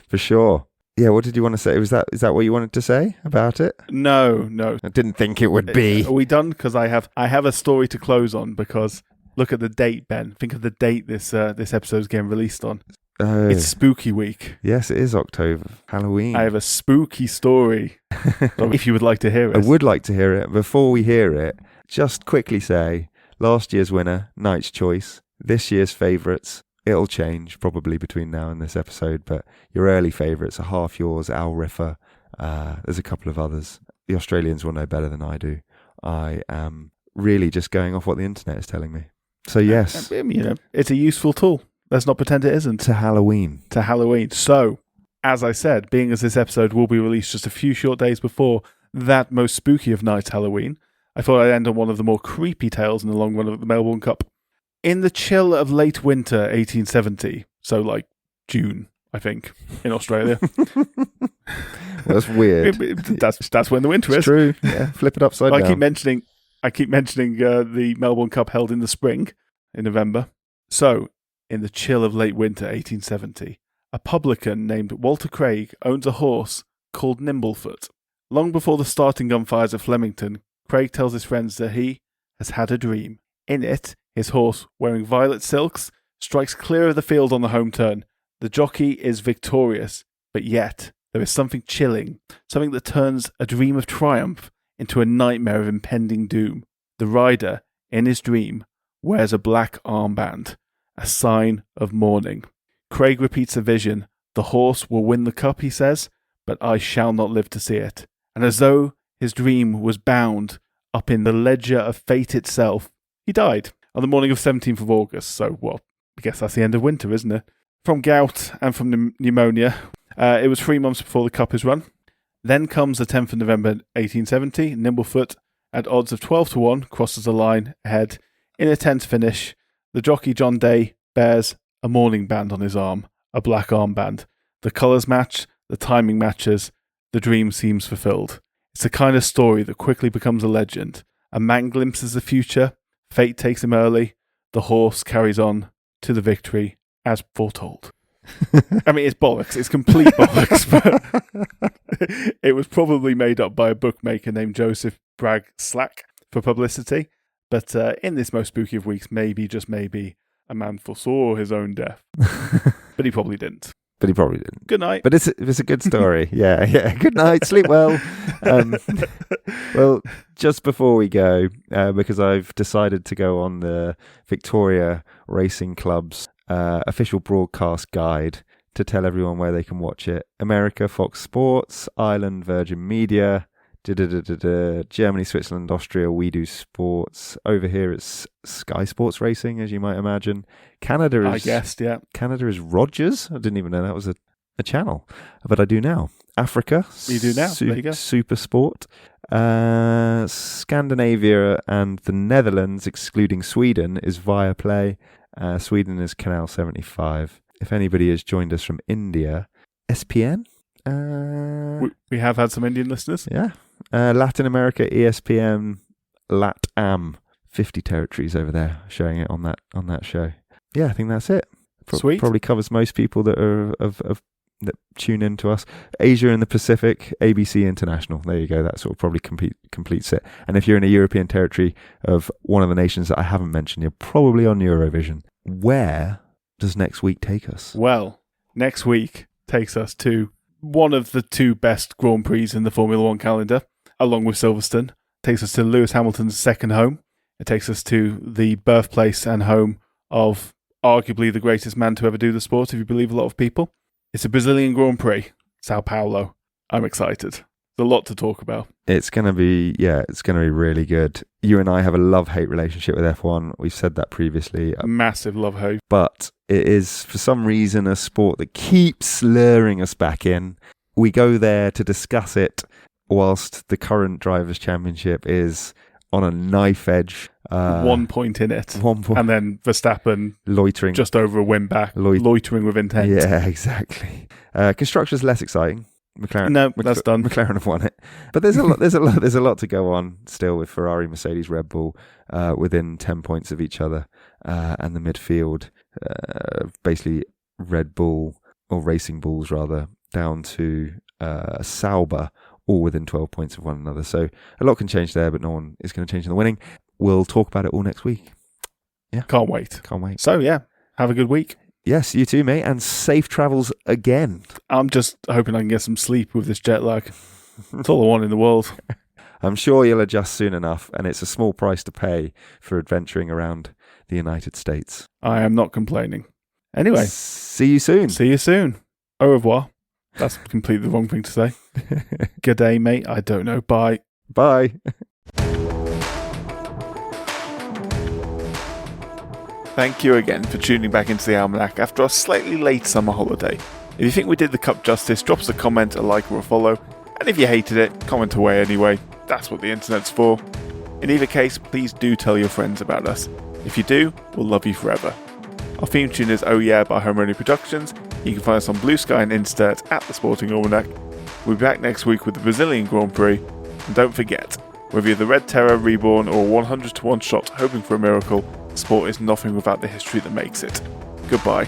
For sure. Yeah, what did you want to say? Is that what you wanted to say about it? No. I didn't think it would be. Are we done? Because I have a story to close on, because look at the date, Ben. Think of the date this episode is getting released on. It's spooky week. Yes, it is October. Halloween. I have a spooky story. If you would like to hear it. I would like to hear it. Before we hear it, just quickly say, last year's winner, Knight's Choice. This year's favourites. It'll change probably between now and this episode, but your early favourites are half yours, Al Riffer. There's a couple of others. The Australians will know better than I do. I am really just going off what the internet is telling me. So yes. It's a useful tool. Let's not pretend it isn't. To Halloween. So, as I said, being as this episode will be released just a few short days before that most spooky of nights, Halloween, I thought I'd end on one of the more creepy tales in the long run of the Melbourne Cup. In the chill of late winter 1870, so like June, I think, in Australia. That's weird. That's when the winter is. It's true. Yeah, flip it upside down. I keep mentioning the Melbourne Cup held in the spring, in November. So, in the chill of late winter 1870, a publican named Walter Craig owns a horse called Nimblefoot. Long before the starting gun fires at Flemington, Craig tells his friends that he has had a dream. In it, his horse, wearing violet silks, strikes clear of the field on the home turn. The jockey is victorious, but yet there is something chilling, something that turns a dream of triumph into a nightmare of impending doom. The rider, in his dream, wears a black armband, a sign of mourning. Craig repeats the vision. The horse will win the cup, he says, but I shall not live to see it. And as though his dream was bound up in the ledger of fate itself, he died on the morning of 17th of August. So, well, I guess that's the end of winter, isn't it? From gout and from pneumonia. It was 3 months before the cup is run. Then comes the 10th of November 1870. Nimblefoot, at odds of 12-1, crosses the line ahead. In a 10th finish, the jockey John Day bears a mourning band on his arm, a black armband. The colours match, the timing matches, the dream seems fulfilled. It's the kind of story that quickly becomes a legend. A man glimpses the future, fate takes him early, the horse carries on to the victory as foretold. I mean, it's bollocks. It's complete bollocks, but it was probably made up by a bookmaker named Joseph Bragg Slack for publicity. But in this most spooky of weeks, maybe, just maybe, a man foresaw his own death. But he probably didn't. Good night. But it's a good story. Yeah. Good night. Sleep well. Well, just before we go, because I've decided to go on the Victoria Racing Club's official broadcast guide to tell everyone where they can watch it. America, Fox Sports. Ireland, Virgin Media. Germany, Switzerland, Austria, We Do Sports. Over here it's Sky Sports Racing, as you might imagine. Canada is... I guessed, yeah. Canada is Rogers. I didn't even know that was a channel, but I do now. Africa. You do now. There you go. Super Sport. Scandinavia and the Netherlands, excluding Sweden, is Viaplay. Sweden is Canal 75. If anybody has joined us from India, SPN? We have had some Indian listeners. Yeah. Latin America, ESPN, LATAM. 50 territories over there showing it on that show. Yeah, I think that's it. Sweet. Probably covers most people that are that tune in to us. Asia and the Pacific, ABC International. There you go. That sort of probably completes it. And if you're in a European territory of one of the nations that I haven't mentioned, you're probably on Eurovision. Where does next week take us? Well, next week takes us to one of the two best Grand Prix in the Formula One calendar, along with Silverstone. Takes us to Lewis Hamilton's second home. It takes us to the birthplace and home of arguably the greatest man to ever do the sport, if you believe a lot of people. It's a Brazilian Grand Prix, Sao Paulo. I'm excited. There's a lot to talk about. It's going to be really good. You and I have a love-hate relationship with F1. We've said that previously. A massive love-hate. But it is, for some reason, a sport that keeps luring us back in. We go there to discuss it whilst the current Drivers' Championship is on a knife edge. 1 point in it. 1 point. And then Verstappen loitering. Just over a win back. Loitering with intent. Yeah, exactly. Constructors less exciting. McLaren, that's done. McLaren have won it, but there's a lot to go on still with Ferrari, Mercedes, Red Bull within 10 points of each other, and the midfield, basically Red Bull or Racing Bulls rather, down to Sauber, all within 12 points of one another. So a lot can change there, but no one is going to change in the winning. We'll talk about it all next week. Yeah, can't wait. So yeah, have a good week. Yes, you too, mate, and safe travels again. I'm just hoping I can get some sleep with this jet lag. It's all I want in the world. I'm sure you'll adjust soon enough, and it's a small price to pay for adventuring around the United States. I am not complaining. Anyway. See you soon. Au revoir. That's completely the wrong thing to say. Good day, mate. I don't know. Bye. Bye. Thank you again for tuning back into the Almanac after our slightly late summer holiday. If you think we did the Cup justice, drop us a comment, a like or a follow. And if you hated it, comment away anyway. That's what the internet's for. In either case, please do tell your friends about us. If you do, we'll love you forever. Our theme tune is Oh Yeah by Home Only Productions. You can find us on Blue Sky and Insert at The Sporting Almanac. We'll be back next week with the Brazilian Grand Prix. And don't forget, whether you're the Red Terror reborn or 100 to 1 shot hoping for a miracle, sport is nothing without the history that makes it. Goodbye.